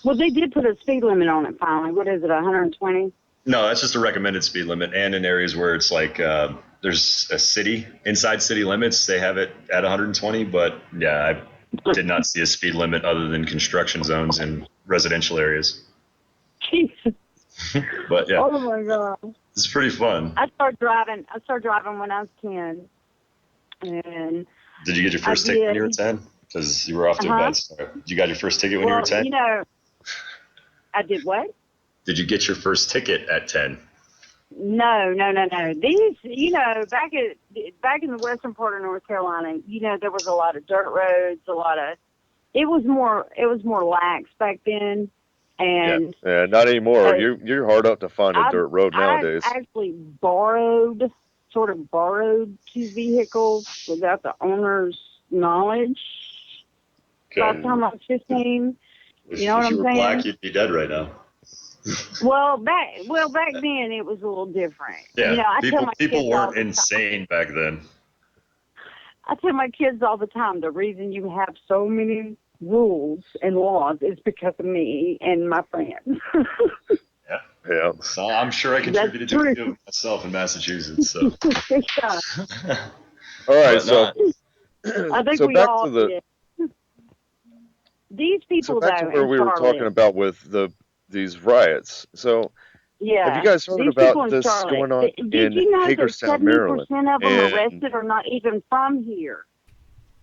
Well, they did put a speed limit on it finally. What is it, 120? No, that's just a recommended speed limit, and in areas where it's like there's a city, inside city limits, they have it at 120. But yeah, I did not see a speed limit other than construction zones and residential areas. Jesus. But yeah. Oh my God. It's pretty fun. I started driving when I was 10. And did you get your first ticket when you were 10? Because you were off to a bad start. You got your first ticket when you were 10? I did what? Did you get your first ticket at 10? No. These, back in the western part of North Carolina, there was a lot of dirt roads, it was more lax back then. And yeah, not anymore. You're hard up to find a dirt road nowadays. I actually borrowed two vehicles without the owner's knowledge. By the time I was 15, you know what I'm saying? If you were black, you'd be dead right now. Well, back then it was a little different. Yeah, people weren't insane back then. I tell my kids all the time, the reason you have so many rules and laws is because of me and my friends. Yeah. So I'm sure I contributed to it myself in Massachusetts. So. Yeah. All right, so I think so we back all to the did. These people, so back to though, where in we were Charlotte, talking about with these riots. So have you guys heard these people about in this Charlotte. going on Did in you know that Hagerstown, 70% Maryland? of them And arrested are not even from here?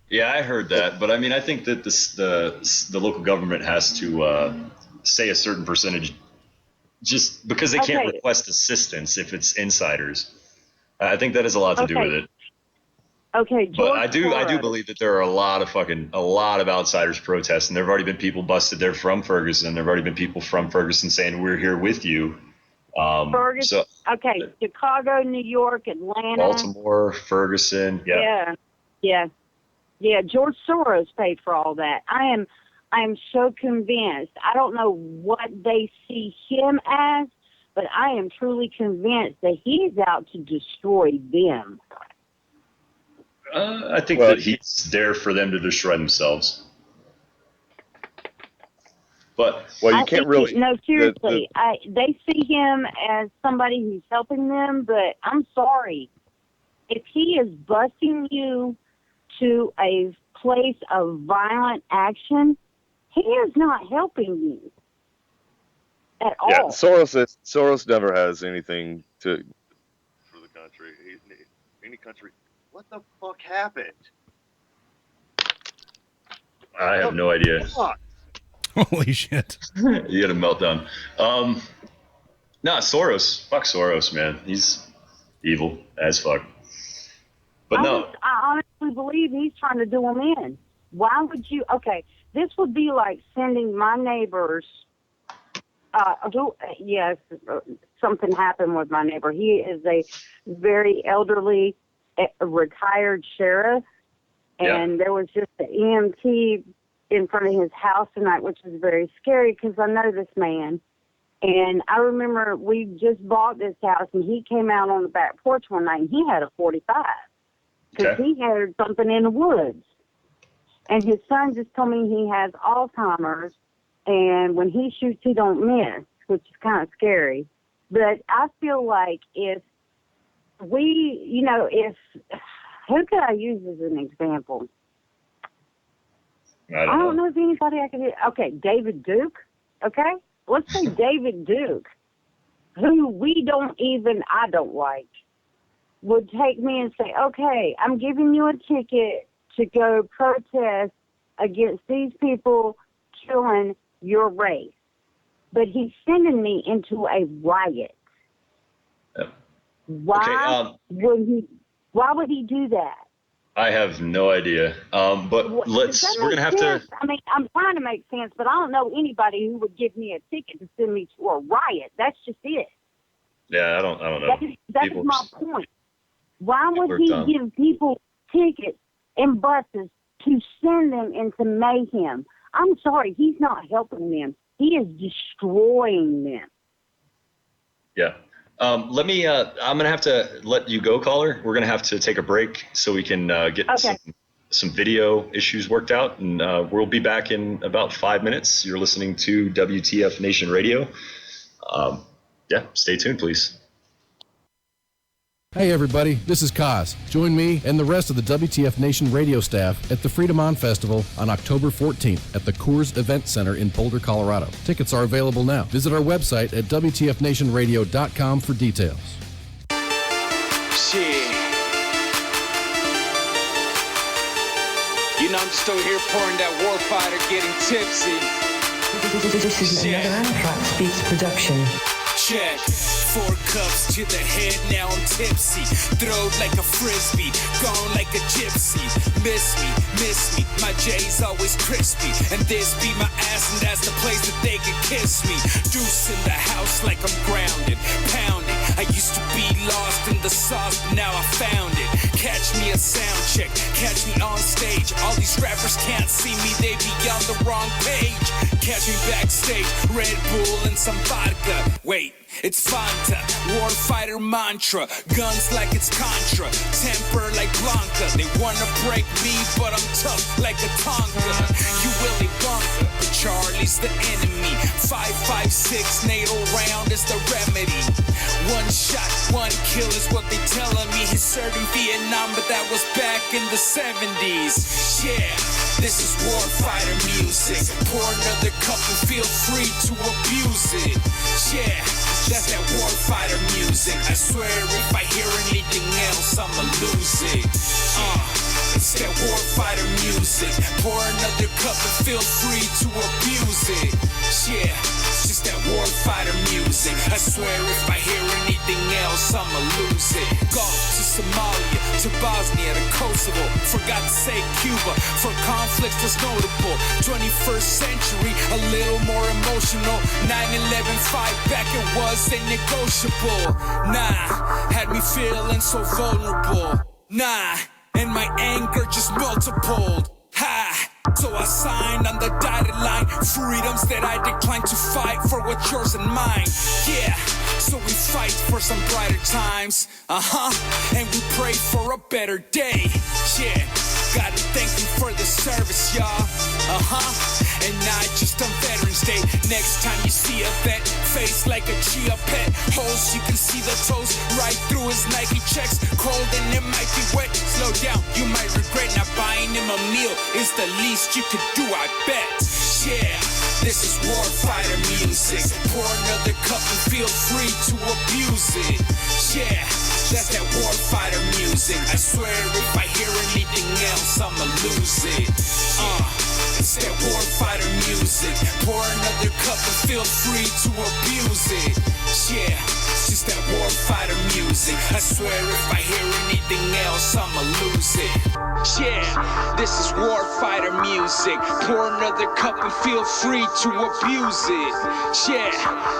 Yeah, I heard that, but I mean, I think that the local government has to say a certain percentage, just because they can't request assistance if it's insiders. I think that has a lot to do with it. Okay, But I do believe that there are a lot of outsiders protesting. There've already been people busted. They're from Ferguson. There've already been people from Ferguson saying we're here with you. Ferguson. Okay, Chicago, New York, Atlanta, Baltimore, Ferguson. Yeah. George Soros paid for all that. I am so convinced. I don't know what they see him as, but I am truly convinced that he's out to destroy them. I think that he's there for them to destroy themselves. But you can't really. No, seriously. They see him as somebody who's helping them, but I'm sorry. If he is busing you to a place of violent action, he is not helping you at all. Yeah, Soros never has anything for the country. Any country. What the fuck happened? I have no idea. Holy shit! You got a meltdown. Nah, Soros. Fuck Soros, man. He's evil as fuck. But no. I honestly believe he's trying to do them in. Why would you? Okay, this would be like sending my neighbors. Something happened with my neighbor. He is a very elderly, retired sheriff, and there was just an EMT in front of his house tonight, which was very scary because I know this man. And I remember we just bought this house, and he came out on the back porch one night, and he had a 45 because he heard something in the woods. And his son just told me he has Alzheimer's, and when he shoots, he don't miss, which is kind of scary. But I feel like if who could I use as an example? I don't know if anybody I could. Okay, David Duke. Okay, let's say David Duke, who I don't like, would take me and say, okay, I'm giving you a ticket to go protest against these people killing your race. But he's sending me into a riot. Yep. Why would he do that? I have no idea. But we're going to have to. I mean, I'm trying to make sense, but I don't know anybody who would give me a ticket to send me to a riot. That's just it. Yeah, I don't know. That's my point. Why would he give people tickets and buses to send them into mayhem? I'm sorry, he's not helping them. He is destroying them. Yeah. I'm going to have to let you go, caller. We're going to have to take a break so we can get some video issues worked out. And we'll be back in about 5 minutes. You're listening to WTF Nation Radio. Stay tuned, please. Hey everybody, this is Kaz. Join me and the rest of the WTF Nation radio staff at the Freedom On Festival on October 14th at the Coors Event Center in Boulder, Colorado. Tickets are available now. Visit our website at WTFNationRadio.com for details. Shit. You know, I'm just over here pouring that warfighter, getting tipsy. This is another Anthrax Beats production. Check. 4 cups to the head, now I'm tipsy. Throw like a frisbee, gone like a gypsy. Miss me, my J's always crispy. And this be my ass, and that's the place that they can kiss me. Deuce in the house like I'm grounded, pounding. I used to be lost in the sauce, but now I found it. Catch me a sound check, catch me on stage. All these rappers can't see me, they be on the wrong page. Catch me backstage, Red Bull and some vodka. Wait, it's Fanta, warfighter mantra. Guns like it's Contra, temper like Blanca. They wanna break me, but I'm tough like a Tonka. You Willy Wonka, but Charlie's the enemy. 5.56 natal round is the remedy. One shot, one kill is what they telling me. He served in Vietnam, but that was back in the 70s. Yeah, this is warfighter music. Pour another cup and feel free to abuse it. Yeah, that's that warfighter music. I swear if I hear anything else, I'ma lose it. It's that warfighter music. Pour another cup and feel free to abuse it. Yeah, it's just that warfighter music. I swear if I hear anything else, I'ma lose it. Gulf to Somalia, to Bosnia, to Kosovo. Forgot to say Cuba, for conflict was notable. 21st century, a little more emotional. 9/11 fight back, it wasn't negotiable. Nah, had me feeling so vulnerable. Nah, and my anger just multiplied. Ha! So I signed on the dotted line. Freedoms that I declined to fight for what's yours and mine. Yeah, so we fight for some brighter times. And we pray for a better day. Yeah, gotta thank you for the service, y'all. And not just on Veterans Day. Next time you see a vet, face like a chia pet. Holes, you can see the toes right through his Nike checks. Cold and it might be wet. Slow down, you might regret not buying him a meal. It's the least you could do, I bet. Yeah, this is warfighter music. Pour another cup and feel free to abuse it. Yeah, that's that warfighter music. I swear if I hear anything else, I'ma lose it. It's that warfighter music. Pour another cup and feel free to abuse it. Yeah, it's just that warfighter music. I swear if I hear anything else, I'ma lose it. Yeah, this is warfighter music. Pour another cup and feel free to abuse it. Yeah,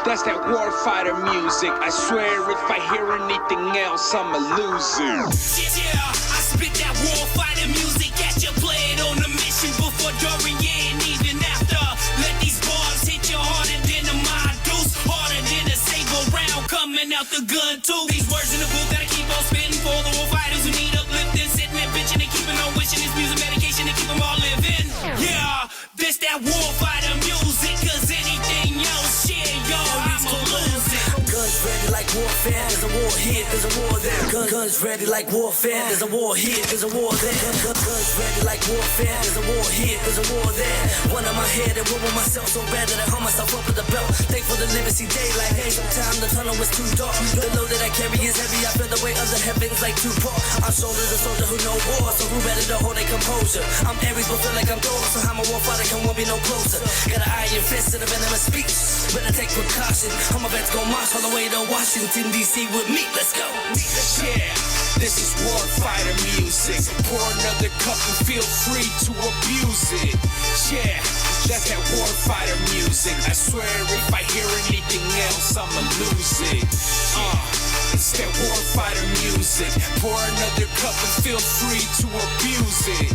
that's that warfighter music. I swear if I hear anything else, I'ma lose it. Yeah, I spit that warfighter music at you. Play it on a mission before, during, yeah, and even after. Let these bars hit you harder than a mind deuce, harder than a saber round coming out the gun too. These words in the booth that I keep on spitting for the warfighters who need uplifting, sitting and bitching and keeping on wishing. This music medication to keep them all living. Yeah, this that warfighter music, cause anything else, yeah, y'all, I'ma lose it. Guns ready like warfare, there's a war here, there's a war there. Guns ready like warfare, there's a war here, there's a war there. Guns ready like warfare, there's a war here, there's a war there. One on my head and one with myself so bad that I hung myself up with the belt. Thankful to live and see daylight. Hey, sometimes the tunnel is too dark. The load that I carry is heavy, I feel the weight of the heavens like Tupac. Our shoulders a soldier who know war, so who better to hold their composure? I'm Aries but feel like I'm Thor, so how my warfighter can won't be no closer. Got an iron fist and a venomous speech, better take precaution. All my vets gon' march all the way to Washington DC with me, let's go. Yeah, this is warfighter music. Pour another cup and feel free to abuse it. Yeah, that's that warfighter music. I swear if I hear anything else, I'ma lose it. It's that warfighter music. Pour another cup and feel free to abuse it.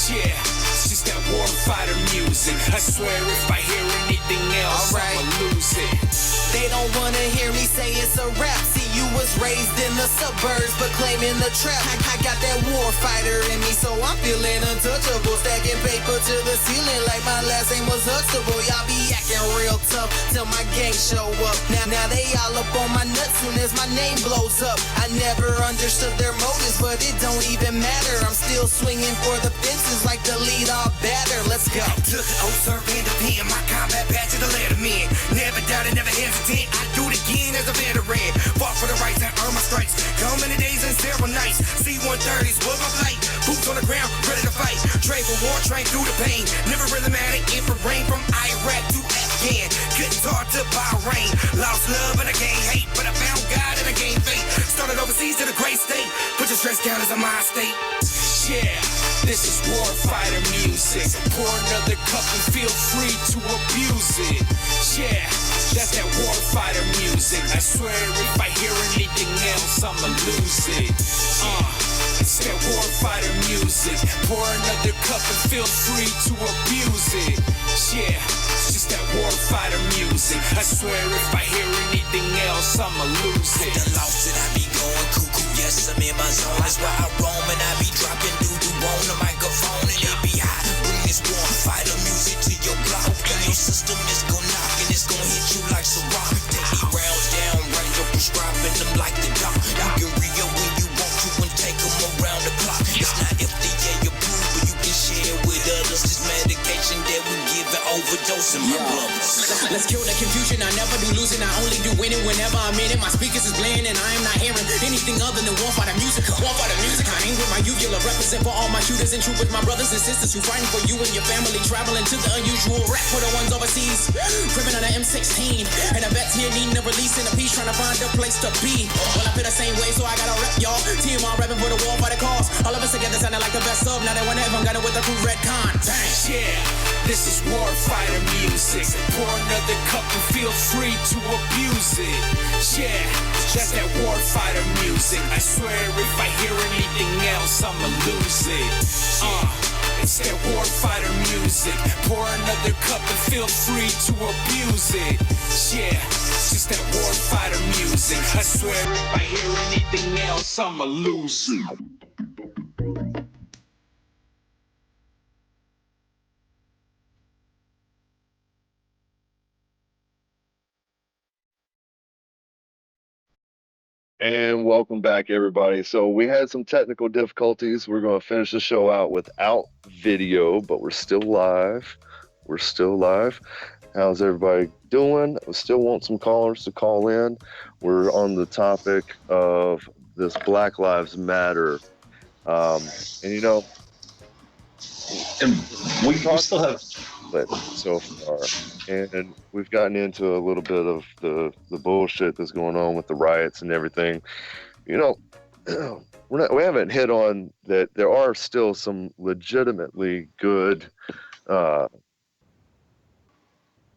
Yeah, it's just that warfighter music. I swear if I hear anything else, I'ma lose it. They don't wanna hear me say it's a rap. See, you was raised in the suburbs, but claiming the trap. I got that warfighter in me, so I'm feeling untouchable. Stacking paper to the ceiling like my last name was Huxtable. Y'all be acting real tough till my gang show up. Now they all up on my nuts soon as my name blows up. I never understood their motives, but it don't even matter. I'm still swinging for the fences like the lead off batter. Let's go. Took an old survey to pen, my combat badge to the letterman. Never doubted, never hesitated. I do it again as a veteran. Fought for the rights and earn my stripes. Come many days and several nights. C-130s, was my flight. Boots on the ground, ready to fight. Train for war, train through the pain. Never really mattered if it rained from Iraq to Afghan. Couldn't talk to Bahrain. Lost love and I gained hate, but I found God and I gained faith. Started overseas to the great state. Put your stress down as a mind state. Yeah, this is warfighter music. Pour another cup and feel free to abuse it. Yeah, that's that warfighter music. I swear if I hear anything else I'ma lose it. It's that warfighter music. Pour another cup and feel free to abuse it. Yeah, it's just that warfighter music. I swear if I hear anything else, I'ma lose it. The lost it, I be going cuckoo. Yes, I'm in my zone. That's why I roam and I be dropping doo-doo on the microphone and it be hot. Bring this warfighter music to your block and your system is gon' knock and it's gon' hit you like some rock. Take these rounds down, right up prescribing them like the doc. You can re-up when you want to and take them around the clock. It's not FDA approved, but you can share with others. This medication that we give an overdose in my brothers. Let's kill the confusion. I never do losing. I only do winning whenever I'm in it. My speakers is playing and I am not hearing anything other than warfighter music. Warfighter music. I ain't with my uvula. Represent for all my shooters and troopers, my brothers and sisters who fighting for you and your family. Traveling to the unusual rap for the ones overseas. Criminal on the M16 and the vets here needing a release in a peace, trying to find a place to be. Well, I feel the same way, so I gotta rep y'all. Team on rapping for the warfighter cause. All of us together sounding like the best of. Now they wanna have got it with the crew red con. Dang. Yeah, this is warfighter music. Pour another cup and feel free to abuse it. Yeah, that's that warfighter music. I swear if I hear anything else, I'ma lose it. It's that warfighter music. Pour another cup and feel free to abuse it. Yeah, it's just that warfighter music. I swear if I hear anything else, I'ma lose it. And welcome back, everybody. So we had some technical difficulties. We're going to finish the show out without video, but we're still live. We're still live. How's everybody doing? We still want some callers to call in. We're on the topic of this Black Lives Matter. And you know, and we still have so far, and we've gotten into a little bit of the bullshit that's going on with the riots and everything. You know, we haven't hit on that there are still some legitimately good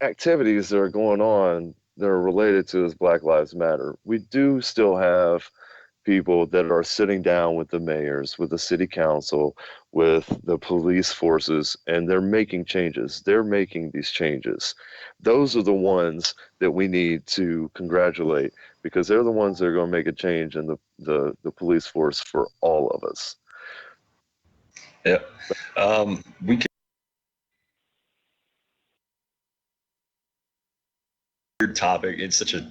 activities that are going on that are related to this Black Lives Matter. We do still have people that are sitting down with the mayors, with the city council, with the police forces, and they're making changes. They're making these changes. Those are the ones that we need to congratulate, because they're the ones that are going to make a change in the police force for all of us. Yeah. We can. Weird topic. It's such a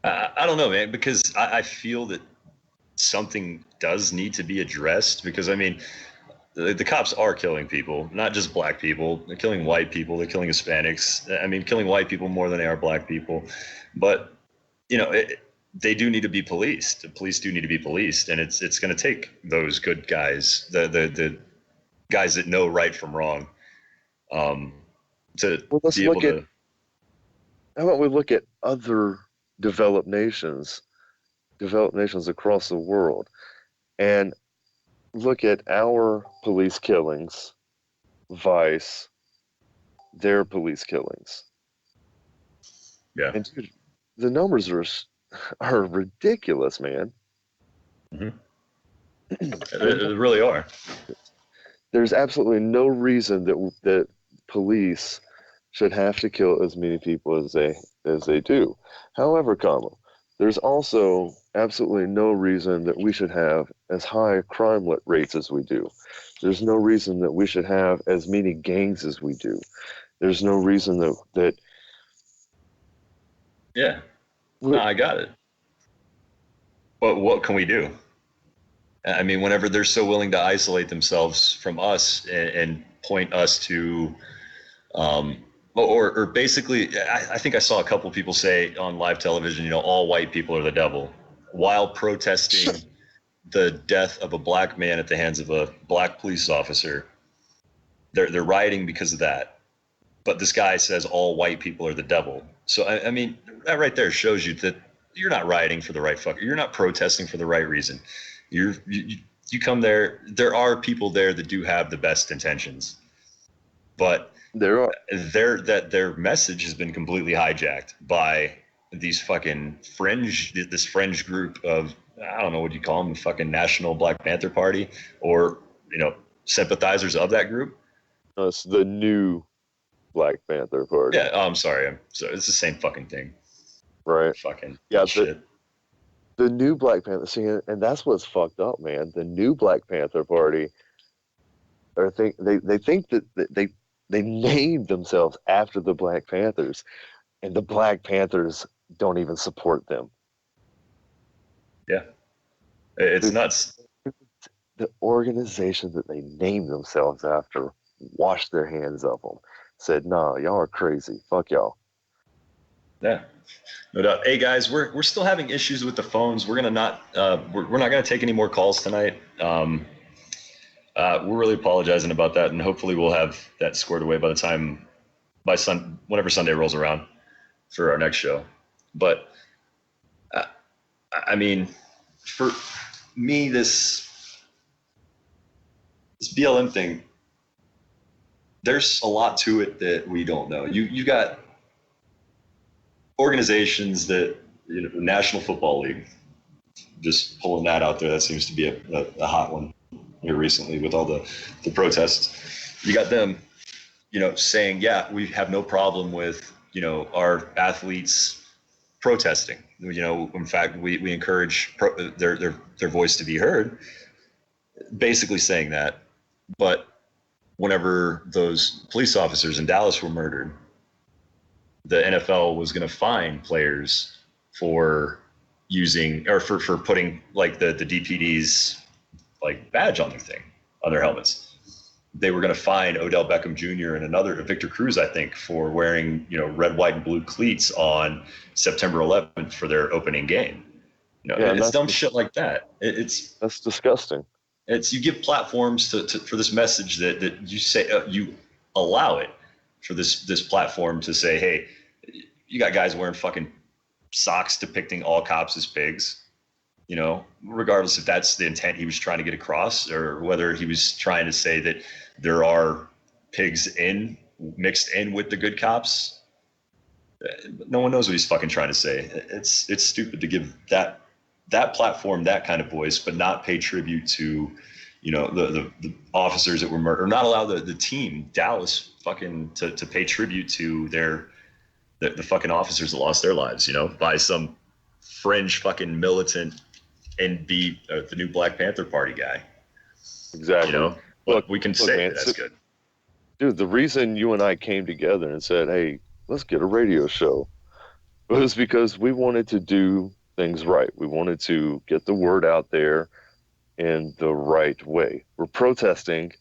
I don't know, man, because I feel that something does need to be addressed, because I mean, the cops are killing people, not just black people. They're killing white people. They're killing Hispanics. I mean, killing white people more than they are black people. But, you know, they do need to be policed. The police do need to be policed. And it's going to take those good guys, the guys that know right from wrong, to be able to. How about we look at other developed nations across the world, and look at our police killings, vice their police killings. Yeah, and dude, the numbers are ridiculous, man. Mm-hmm. They really are. There's absolutely no reason that police should have to kill as many people as they do. However, there's also absolutely no reason that we should have as high crime rates as we do. There's no reason that we should have as many gangs as we do. There's no reason that yeah, no, I got it. But what can we do? I mean, whenever they're so willing to isolate themselves from us and point us to or basically, I think I saw a couple people say on live television, you know, all white people are the devil, while protesting the death of a black man at the hands of a black police officer. They're rioting because of that. But this guy says all white people are the devil. So, I mean, that right there shows you that you're not rioting for the right you're not protesting for the right reason. You come there. There are people there that do have the best intentions, but their message has been completely hijacked by these fucking this fringe group of, I don't know what you call them, the fucking National Black Panther Party, or sympathizers of that group. No, it's the new Black Panther Party. Yeah, I'm sorry. It's the same fucking thing. Right. Fucking yeah. shit. The new Black Panther, see, and that's what's fucked up, man. The new Black Panther Party, they think that they named themselves after the Black Panthers, and the Black Panthers don't even support them. Yeah, it's nuts. The organization that they named themselves after washed their hands of them. Said, "Nah, y'all are crazy. Fuck y'all." Yeah, no doubt. Hey guys, we're still having issues with the phones. We're not gonna take any more calls tonight. We're really apologizing about that, and hopefully we'll have that squared away whenever Sunday rolls around for our next show. But I mean, for me, this BLM thing, there's a lot to it that we don't know. You got organizations that, National Football League, just pulling that out there. That seems to be a hot one here recently with all the protests. You got them, saying, yeah, we have no problem with, our athletes protesting. In fact, we encourage their voice to be heard, basically saying that. But whenever those police officers in Dallas were murdered, the NFL was going to fine players for using, or for putting like the DPD's like badge on their helmets. They were going to fine Odell Beckham Jr. and Victor Cruz, I think, for wearing, red, white, and blue cleats on September 11th for their opening game. It's dumb shit like that. That's disgusting. You give platforms for this message that you say, you allow it for this platform to say, hey, you got guys wearing fucking socks depicting all cops as pigs, regardless if that's the intent he was trying to get across, or whether he was trying to say that there are pigs mixed in with the good cops. No one knows what he's fucking trying to say. It's stupid to give that platform that kind of voice, but not pay tribute to, the officers that were murdered, or not allow the team, Dallas, fucking to pay tribute to the fucking officers that lost their lives, by some fringe fucking militant the new Black Panther Party guy. Exactly. Look, we can say man, that's good. Dude, the reason you and I came together and said, hey, let's get a radio show, was because we wanted to do things right. We wanted to get the word out there in the right way. We're protesting,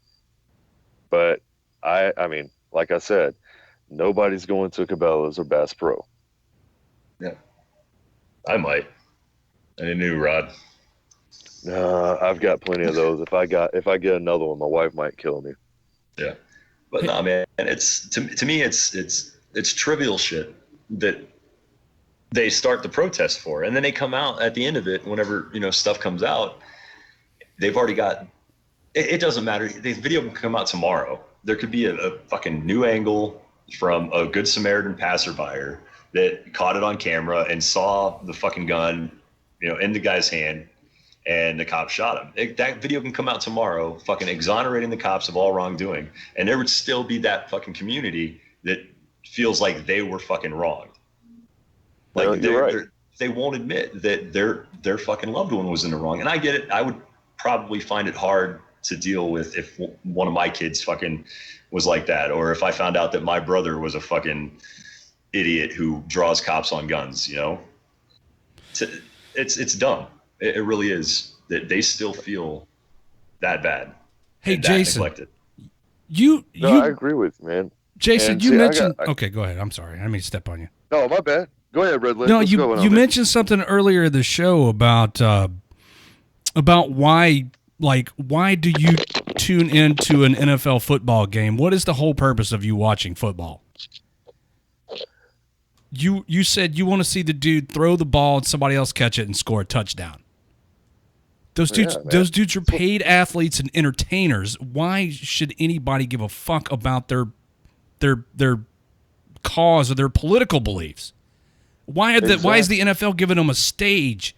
but I mean, like I said, nobody's going to Cabela's or Bass Pro. Yeah, I might. I knew Rod. I've got plenty of those. If I get another one, my wife might kill me. Yeah, but no, man. It's to me, it's trivial shit that they start the protest for, and then they come out at the end of it. Whenever stuff comes out, they've already got. It doesn't matter. The video can come out tomorrow. There could be a fucking new angle from a Good Samaritan passerby that caught it on camera and saw the fucking gun, in the guy's hand, and the cop shot him. That video can come out tomorrow, fucking exonerating the cops of all wrongdoing, and there would still be that fucking community that feels like they were fucking wronged. Like they won't admit that their fucking loved one was in the wrong. And I get it. I would probably find it hard to deal with if one of my kids fucking was like that, or if I found out that my brother was a fucking idiot who draws cops on guns. It's dumb. It really is, that they still feel that bad. Hey, Jason, neglected. I agree with you, man. Jason, and you mentioned. Okay, go ahead. I'm sorry. I didn't mean to step on you. No, my bad. Go ahead, Redland. No, you mentioned something earlier in the show about why do you tune into an NFL football game? What is the whole purpose of you watching football? You said you want to see the dude throw the ball and somebody else catch it and score a touchdown. Those dudes are paid athletes and entertainers. Why should anybody give a fuck about their cause or their political beliefs? Why is the NFL giving them a stage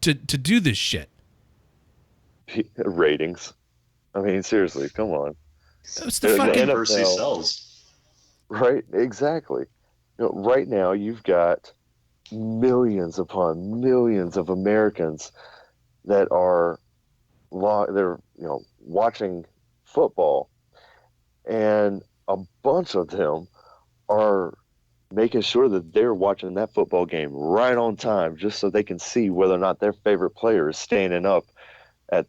to do this shit? Ratings. I mean, seriously, come on. It's the fucking diversity sells. Right, exactly. Right now you've got millions upon millions of Americans that are they're watching football, and a bunch of them are making sure that they're watching that football game right on time, just so they can see whether or not their favorite player is standing up at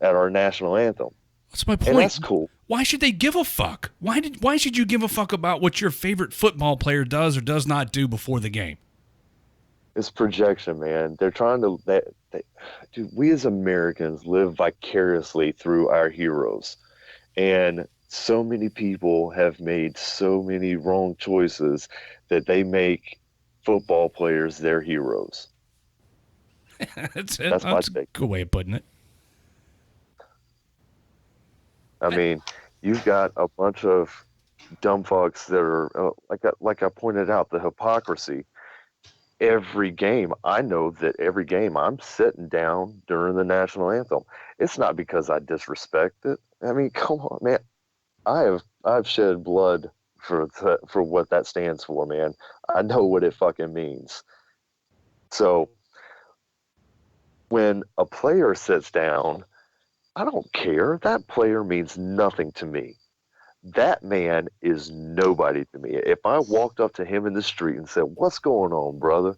our national anthem. That's my point. And that's cool. Why should they give a fuck? Why should you give a fuck about what your favorite football player does or does not do before the game? It's projection, man. They're trying to dude, we as Americans live vicariously through our heroes. And so many people have made so many wrong choices that they make football players their heroes. That's a good way of putting it. I mean, you've got a bunch of dumb fucks that are like I pointed out, the hypocrisy. Every game, I know that every game I'm sitting down during the national anthem. It's not because I disrespect it. I mean, come on, man. I've shed blood for what that stands for, man. I know what it fucking means. So when a player sits down, I don't care. That player means nothing to me. That man is nobody to me. If I walked up to him in the street and said, "What's going on, brother?"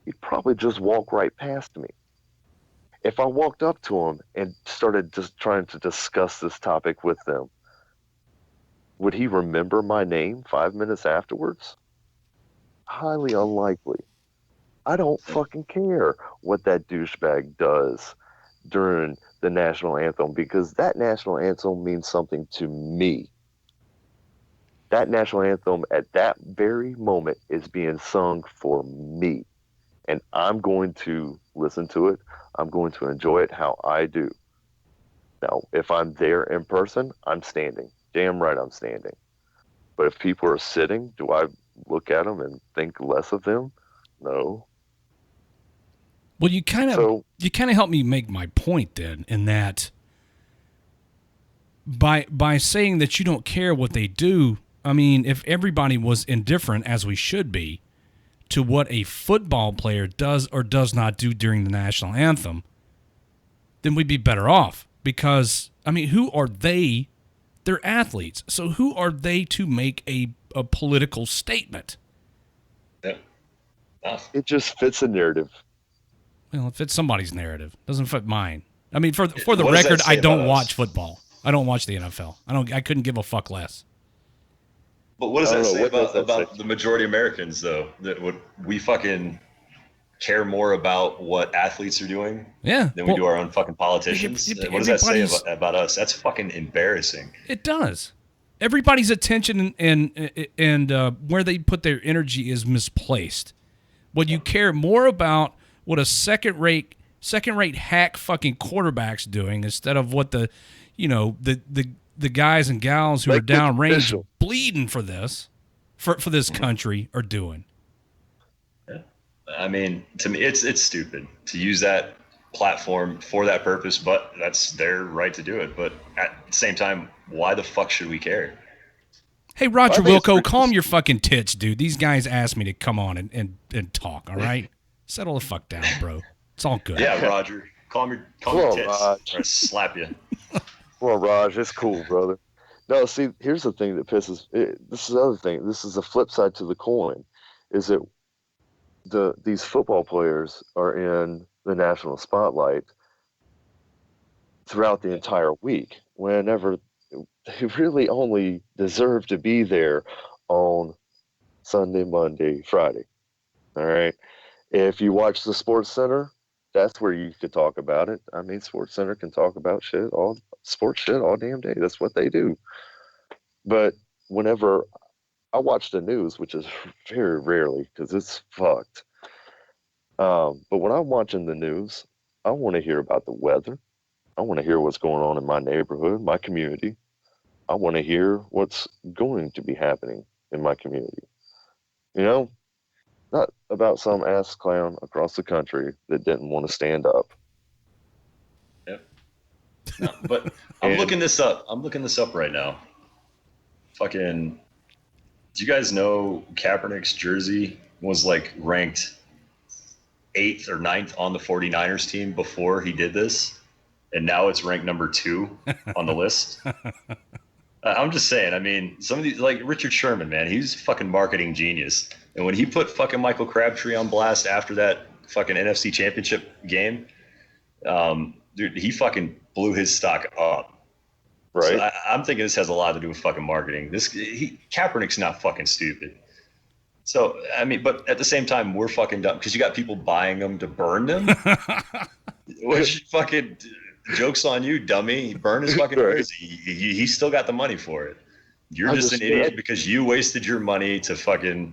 he'd probably just walk right past me. If I walked up to him and started just trying to discuss this topic with them, would he remember my name 5 minutes afterwards? Highly unlikely. I don't fucking care what that douchebag does during the national anthem, because that national anthem means something to me. That national anthem at that very moment is being sung for me. And I'm going to listen to it. I'm going to enjoy it how I do. Now, if I'm there in person, I'm standing. Damn right I'm standing. But if people are sitting, do I look at them and think less of them? No. Well, you kind of helped me make my point then, in that by saying that you don't care what they do. I mean, if everybody was indifferent, as we should be, to what a football player does or does not do during the national anthem, then we'd be better off. Because, I mean, who are they? They're athletes. So who are they to make a political statement? Yeah. It just fits a narrative. Well, it fits somebody's narrative. Doesn't fit mine. I mean, for the record, I don't watch football. I don't watch the NFL. I couldn't give a fuck less. But what does that say about the majority of Americans, though? That we fucking care more about what athletes are doing than we do our own fucking politicians? What does that say about us? That's fucking embarrassing. It does. Everybody's attention and where they put their energy is misplaced. What you care more about what a second-rate hack fucking quarterback's doing instead of what the guys and gals who are downrange bleeding for this country are doing. Yeah. I mean, to me, it's stupid to use that platform for that purpose, but that's their right to do it. But at the same time, why the fuck should we care? Hey, Roger Wilco, calm your fucking tits, dude. These guys asked me to come on and talk, all right? Settle the fuck down, bro. It's all good. Yeah, Roger. Calm your tits, or I slap you. Well, Raj, it's cool, brother. No, see, here's the thing that this is the other thing. This is the flip side to the coin, is that these football players are in the national spotlight throughout the entire week, whenever they really only deserve to be there on Sunday, Monday, Friday. All right. If you watch the Sports Center, that's where you could talk about it. I mean, Sports Center can talk about sports shit all damn day. That's what they do. But whenever I watch the news, which is very rarely because it's fucked. But when I'm watching the news, I want to hear about the weather. I want to hear what's going on in my neighborhood, my community. I want to hear what's going to be happening in my community. You know, Not about some ass clown across the country that didn't want to stand up. Yep. No, but I'm looking this up. I'm looking this up right now. Fucking, do you guys know Kaepernick's jersey was like ranked 8th or 9th on the 49ers team before he did this? And now it's ranked number 2 on the list. I'm just saying, I mean, some of these, like Richard Sherman, man, he's a fucking marketing genius. And when he put fucking Michael Crabtree on blast after that fucking NFC championship game, dude, he fucking blew his stock up. Right. So I'm thinking this has a lot to do with fucking marketing. Kaepernick's not fucking stupid. So, I mean, but at the same time, we're fucking dumb because you got people buying them to burn them. Which fucking joke's on you, dummy. Burn his fucking jersey. He still got the money for it. You're just an idiot because you wasted your money to fucking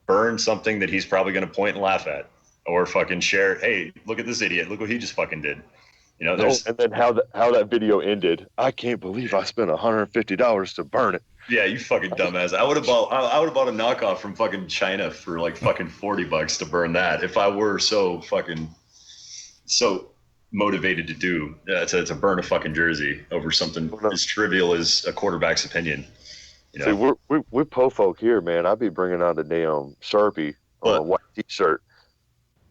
burn something that he's probably going to point and laugh at, or fucking share. Hey, look at this idiot. Look what he just fucking did. You know, and then how that video ended. I can't believe I spent $150 to burn it. Yeah, you fucking dumbass. I would have bought a knockoff from fucking China for like fucking $40 to burn that if I were so motivated to do to burn a fucking jersey over something as trivial as a quarterback's opinion. You know? See, we're po folk here, man. I'd be bringing out a damn Sharpie on a white T-shirt.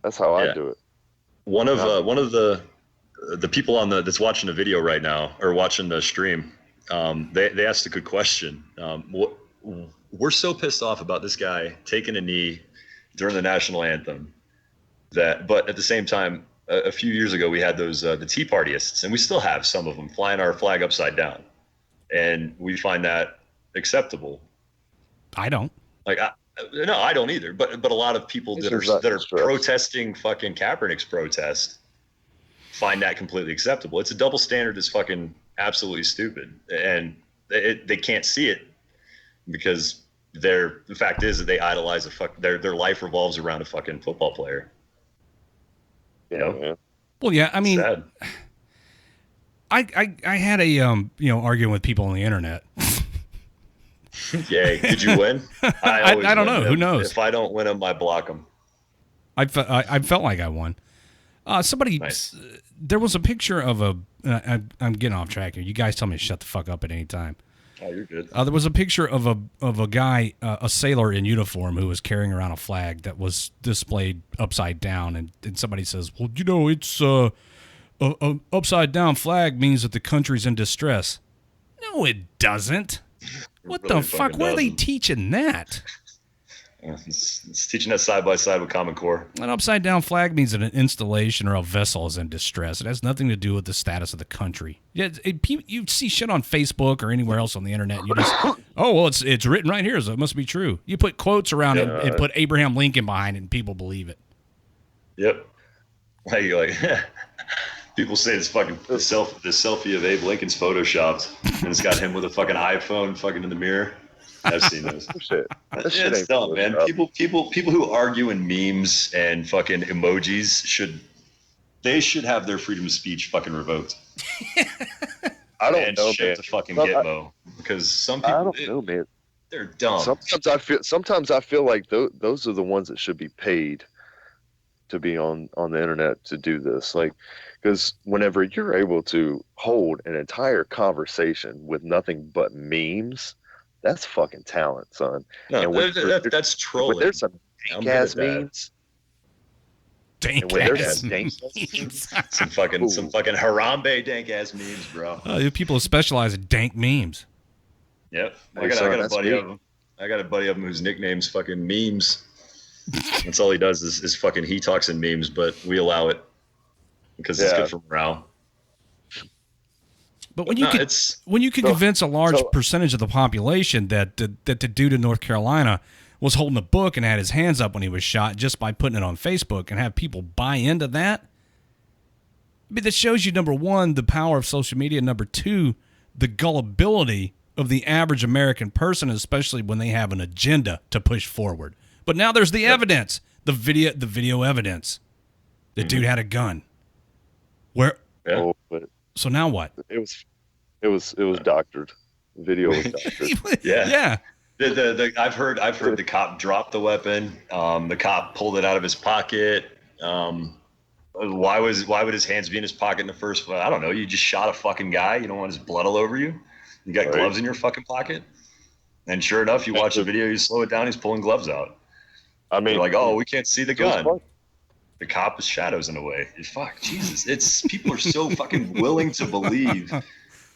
That's how I do it. One of the people that's watching the video right now or watching the stream, they asked a good question. We're so pissed off about this guy taking a knee during the national anthem but at the same time, a few years ago we had those the Tea Partyists, and we still have some of them flying our flag upside down, and we find that acceptable. I don't. No, I don't either. But a lot of people that are protesting fucking Kaepernick's protest find that completely acceptable. It's a double standard. It's fucking absolutely stupid, and they can't see it because the fact is that they idolize their life revolves around a fucking football player. You know? Well, yeah. I mean, I had a arguing with people on the internet. Yay! Did you win? I don't know. Who knows? If I don't win them, I block them. I felt like I won. Somebody, there was a picture of I'm getting off track here. You guys tell me to shut the fuck up at any time. Oh, you're good. There was a picture of a guy, a sailor in uniform, who was carrying around a flag that was displayed upside down, and somebody says, "Well, it's a upside down flag means that the country's in distress." No, it doesn't. What really the fuck? Where are they teaching that? It's teaching that side by side with Common Core. An upside down flag means that an installation or a vessel is in distress. It has nothing to do with the status of the country. You see shit on Facebook or anywhere else on the internet. You just, it's written right here, so it must be true. You put quotes around it and put Abraham Lincoln behind it, and people believe it. Yep. Like people say this fucking the selfie of Abe Lincoln's photoshopped, and it's got him with a fucking iPhone fucking in the mirror. I've seen those. Shit. It's dumb, man. People who argue in memes and fucking emojis should have their freedom of speech fucking revoked. I don't know, man. To fucking Gitmo, because some people. I don't know, man. They're dumb. Sometimes I feel like those are the ones that should be paid to be on the internet to do this. Like, because whenever you're able to hold an entire conversation with nothing but memes. That's fucking talent, son. No, that's trolling. There's some dank-ass memes. Dank-ass memes. some fucking Harambe dank-ass memes, bro. People specialize in dank memes. Yep. I got a buddy of them. I got a buddy of him whose nickname's fucking memes. That's all he does is fucking he talks in memes, but we allow it because it's good for morale. But when you could convince a large percentage of the population that the dude in North Carolina was holding a book and had his hands up when he was shot just by putting it on Facebook and have people buy into that, I mean, that shows you, number one, the power of social media, number two, the gullibility of the average American person, especially when they have an agenda to push forward. But now there's the evidence, the video evidence. The dude had a gun. So now what? It was doctored. The video was doctored. Yeah. I've heard the cop drop the weapon. The cop pulled it out of his pocket. Why would his hands be in his pocket in the first place? I don't know. You just shot a fucking guy. You don't want his blood all over you. You got gloves in your fucking pocket. And sure enough, you watch the video, you slow it down, he's pulling gloves out. I mean, you're like, oh, we can't see the gun. The cop is shadows in a way. Fuck, Jesus. It's people are so fucking willing to believe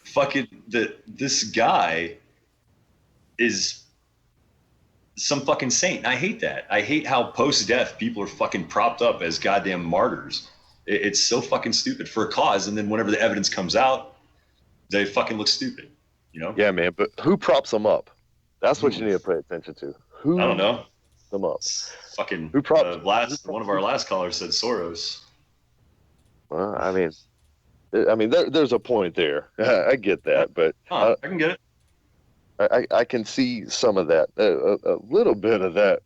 fucking that this guy is some fucking saint. I hate that. I hate how post-death people are fucking propped up as goddamn martyrs. It's so fucking stupid for a cause, and then whenever the evidence comes out, they fucking look stupid. You know? Yeah, man. But who props them up? That's what you need to pay attention to. Who? I don't know. Them up. Fucking. Who props? One of our last callers said Soros. Well, I mean, there's a point there. I get that, but I can get it. I can see some of that, a little bit of that.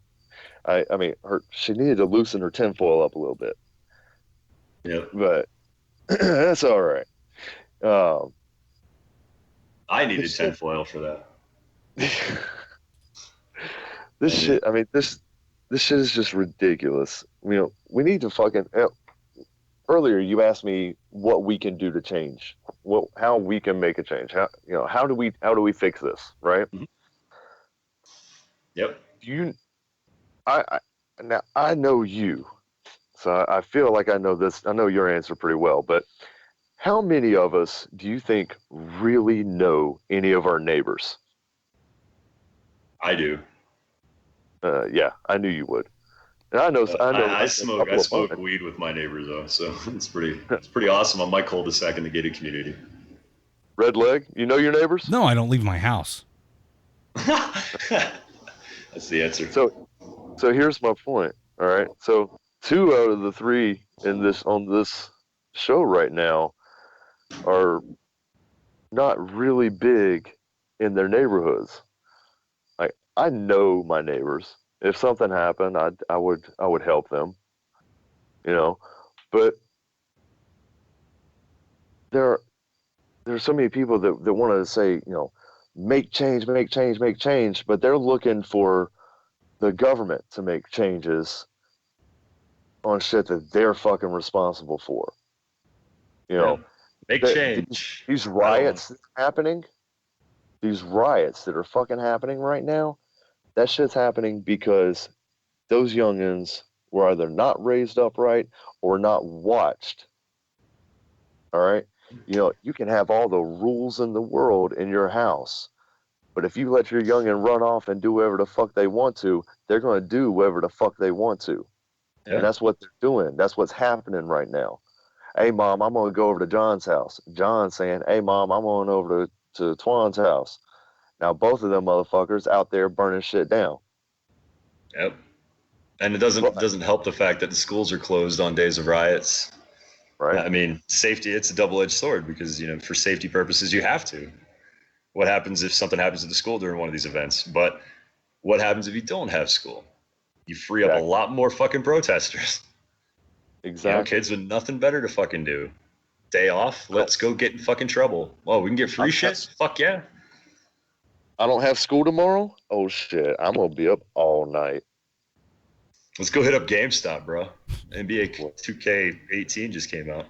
I mean, she needed to loosen her tinfoil up a little bit. Yeah, but that's all right. I needed tinfoil for that. This shit. I mean, this shit is just ridiculous. You know, we need to fucking. Earlier, you asked me what we can do to change. How we can make a change. How do we fix this, right? Mm-hmm. Yep. Now I know you, so I feel like I know this. I know your answer pretty well, but how many of us do you think really know any of our neighbors? I do. Yeah, I knew you would. And I know. I smoke weed with my neighbors though, so it's pretty awesome on my cul-de-sac in the gated community. Red leg, you know your neighbors? No, I don't leave my house. That's the answer. So here's my point. All right. So 2 out of the 3 on this show right now are not really big in their neighborhoods. Like, I know my neighbors. If something happened, I would help them. You know, but there's so many people that want to say, you know, make change, but they're looking for the government to make changes on shit that they're fucking responsible for. You know, make change. These riots that are happening, these riots that are fucking happening right now, that shit's happening because those youngins were either not raised up right or not watched. All right? You know, you can have all the rules in the world in your house, but if you let your youngin run off and do whatever the fuck they want to, they're going to do whatever the fuck they want to. Yeah. And that's what they're doing. That's what's happening right now. Hey, Mom, I'm going to go over to John's house. John's saying, hey, Mom, I'm going over to Twan's house. Now, both of them motherfuckers out there burning shit down. Yep. And it doesn't help the fact that the schools are closed on days of riots. Right. I mean, safety, it's a double-edged sword because, you know, for safety purposes, you have to. What happens if something happens at the school during one of these events? But what happens if you don't have school? You free up a lot more fucking protesters. Exactly. You know, kids with nothing better to fucking do. Day off, let's go get in fucking trouble. Oh, we can get free shit? Fuck yeah. I don't have school tomorrow? Oh, shit. I'm going to be up all night. Let's go hit up GameStop, bro. NBA 2K18 just came out.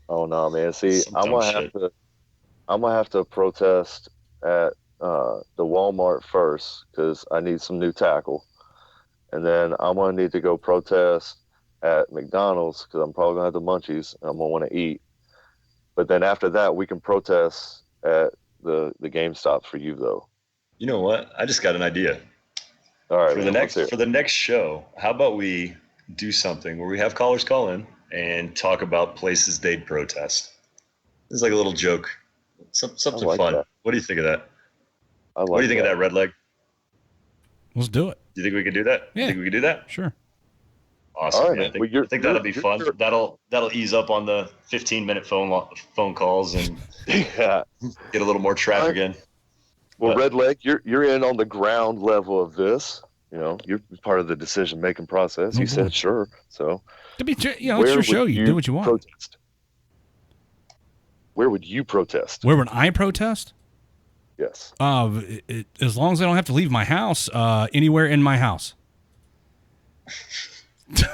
Oh, no, man. See, I'm going to have to protest at the Walmart first because I need some new tackle. And then I'm going to need to go protest at McDonald's because I'm probably going to have the munchies and I'm going to want to eat. But then after that, we can protest at the GameStop for you, though. You know what? I just got an idea. All right. For the next show, how about we do something where we have callers call in and talk about places they'd protest? This is like a little joke. Something like fun. That. What do you think of that? What do you think of that, Red Leg? Let's do it. Do you think we can do that? Yeah. Think we can do that? Sure. Awesome. All right, man. I think that'll be fun. That'll ease up on the 15-minute phone calls and get a little more traffic in. Well, Red Leg, you're in on the ground level of this. You know, you're part of the decision-making process. You said sure, so. It's your show. You do what you want. Protest? Where would you protest? Where would I protest? Yes. As long as I don't have to leave my house, anywhere in my house.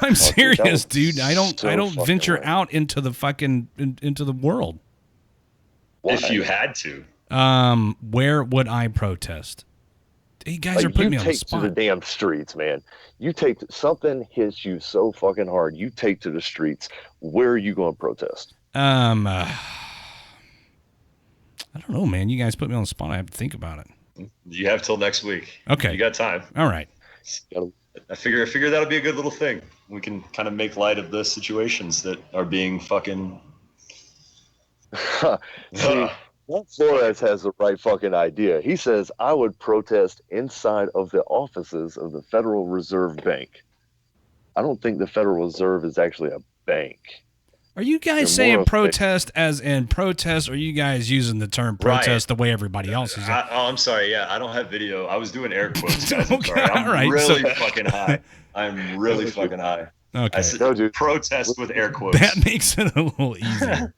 I'm serious, dude. I don't venture out into the fucking into the world. Why? If you had to. Where would I protest? You guys are putting me on the spot. You take to the damn streets, man. You take something hits you so fucking hard. You take to the streets. Where are you going to protest? I don't know, man. You guys put me on the spot. I have to think about it. You have till next week. Okay. You got time. All right. I figure that'll be a good little thing. We can kind of make light of the situations that are being fucking. See, Flores has the right fucking idea. He says, I would protest inside of the offices of the Federal Reserve Bank. I don't think the Federal Reserve is actually a bank. Are you guys saying protest as in protest, or are you guys using the term protest the way everybody else is? I'm sorry. Yeah, I don't have video. I was doing air quotes, guys. I'm sorry. I'm really fucking high. I'm really fucking high. Okay. I said protest with air quotes. That makes it a little easier.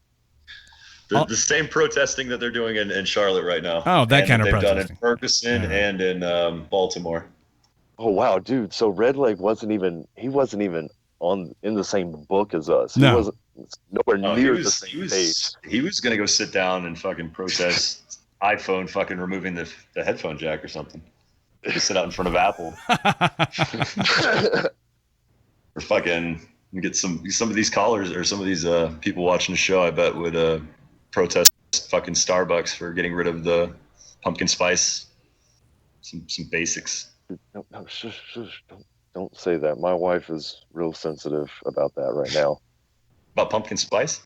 The same protesting that they're doing in Charlotte right now. Oh, that kind of protesting. They've done in Ferguson and in Baltimore. Oh, wow, dude. So Red Leg wasn't even in the same book as us. No. He wasn't nowhere near the same page. He was going to go sit down and fucking protest iPhone fucking removing the headphone jack or something. Just sit out in front of Apple. Or fucking get some of these callers or some of these people watching the show, I bet, would protest fucking Starbucks for getting rid of the pumpkin spice. Some basics. No, shush, don't say that. My wife is real sensitive about that right now. About pumpkin spice?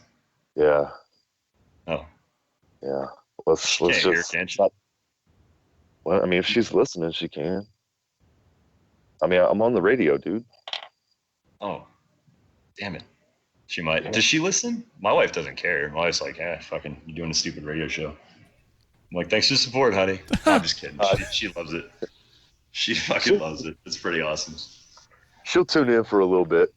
Yeah. Oh. Yeah. Let's just. Well, I mean, if she's listening, she can. I mean, I'm on the radio, dude. Oh, damn it. She might. Yeah. Does she listen? My wife doesn't care. My wife's like, fucking, you're doing a stupid radio show. I'm like, thanks for the support, honey. No, I'm just kidding. She loves it. She fucking loves it. It's pretty awesome. She'll tune in for a little bit.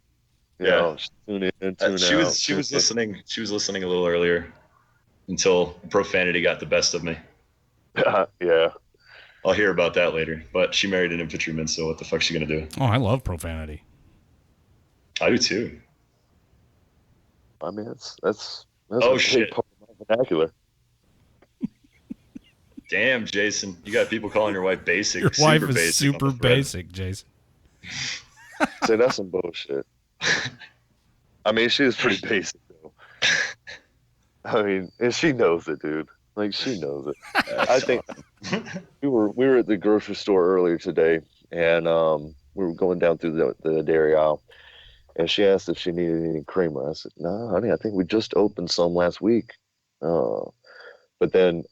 You know, tune in, tune out. She was listening. She was listening a little earlier until profanity got the best of me. Yeah. I'll hear about that later. But she married an infantryman, so what the fuck's she gonna do? Oh, I love profanity. I do too. I mean, that's oh shit. Part of my vernacular. Damn, Jason, you got people calling your wife basic. Your wife is super basic, Jason. Say that's some bullshit. I mean, she is pretty basic though. I mean, and she knows it, dude. Like, she knows it. I think we were at the grocery store earlier today, and we were going down through the dairy aisle, and she asked if she needed any creamer. I said, "No, honey, I think we just opened some last week." But then,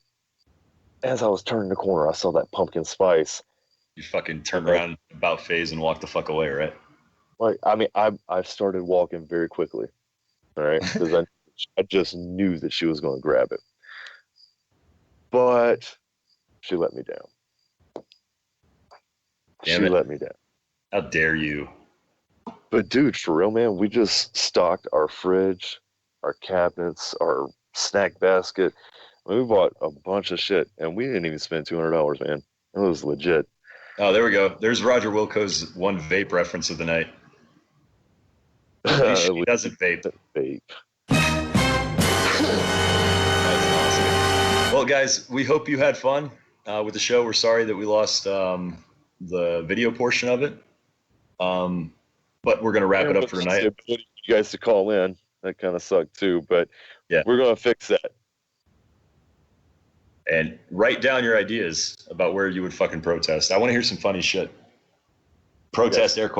as I was turning the corner, I saw that pumpkin spice. You fucking turned around about phase and walked the fuck away, right? Like, I mean, I started walking very quickly, all right, because I just knew that she was going to grab it. But she let me down. Damn it. Let me down. How dare you? But dude, for real, man, we just stocked our fridge, our cabinets, our snack basket. We bought a bunch of shit, and we didn't even spend $200, man. It was legit. Oh, there we go. There's Roger Wilco's one vape reference of the night. He doesn't vape. Vape. Well, guys, we hope you had fun with the show. We're sorry that we lost the video portion of it, but we're going to wrap it up for tonight. You guys to call in. That kind of sucked too, but yeah, we're going to fix that. And write down your ideas about where you would fucking protest. I want to hear some funny shit. Protest, yes.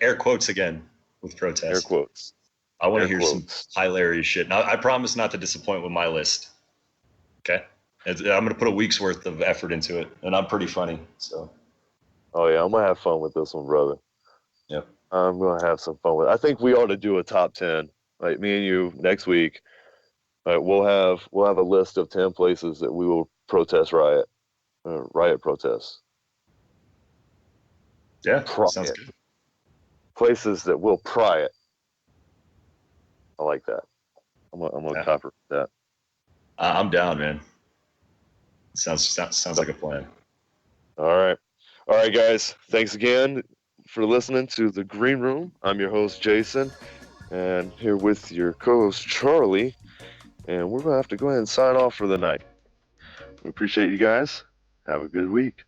Air quotes again with protest. Air quotes. I want to hear some hilarious shit. Now, I promise not to disappoint with my list. Okay, I'm going to put a week's worth of effort into it, and I'm pretty funny. So. Oh yeah, I'm gonna have fun with this one, brother. Yep. I'm gonna have some fun with it. I think we ought to do a top 10, like me and you next week. We'll have a list of 10 places that we will protest riot protests. Yeah, sounds good. Places that will pry it. I like that. I'm gonna copy that. I'm down, man. Sounds like a plan. All right, guys. Thanks again for listening to the Green Room. I'm your host Jason, and here with your co-host Charlie, and we're gonna have to go ahead and sign off for the night. We appreciate you guys. Have a good week.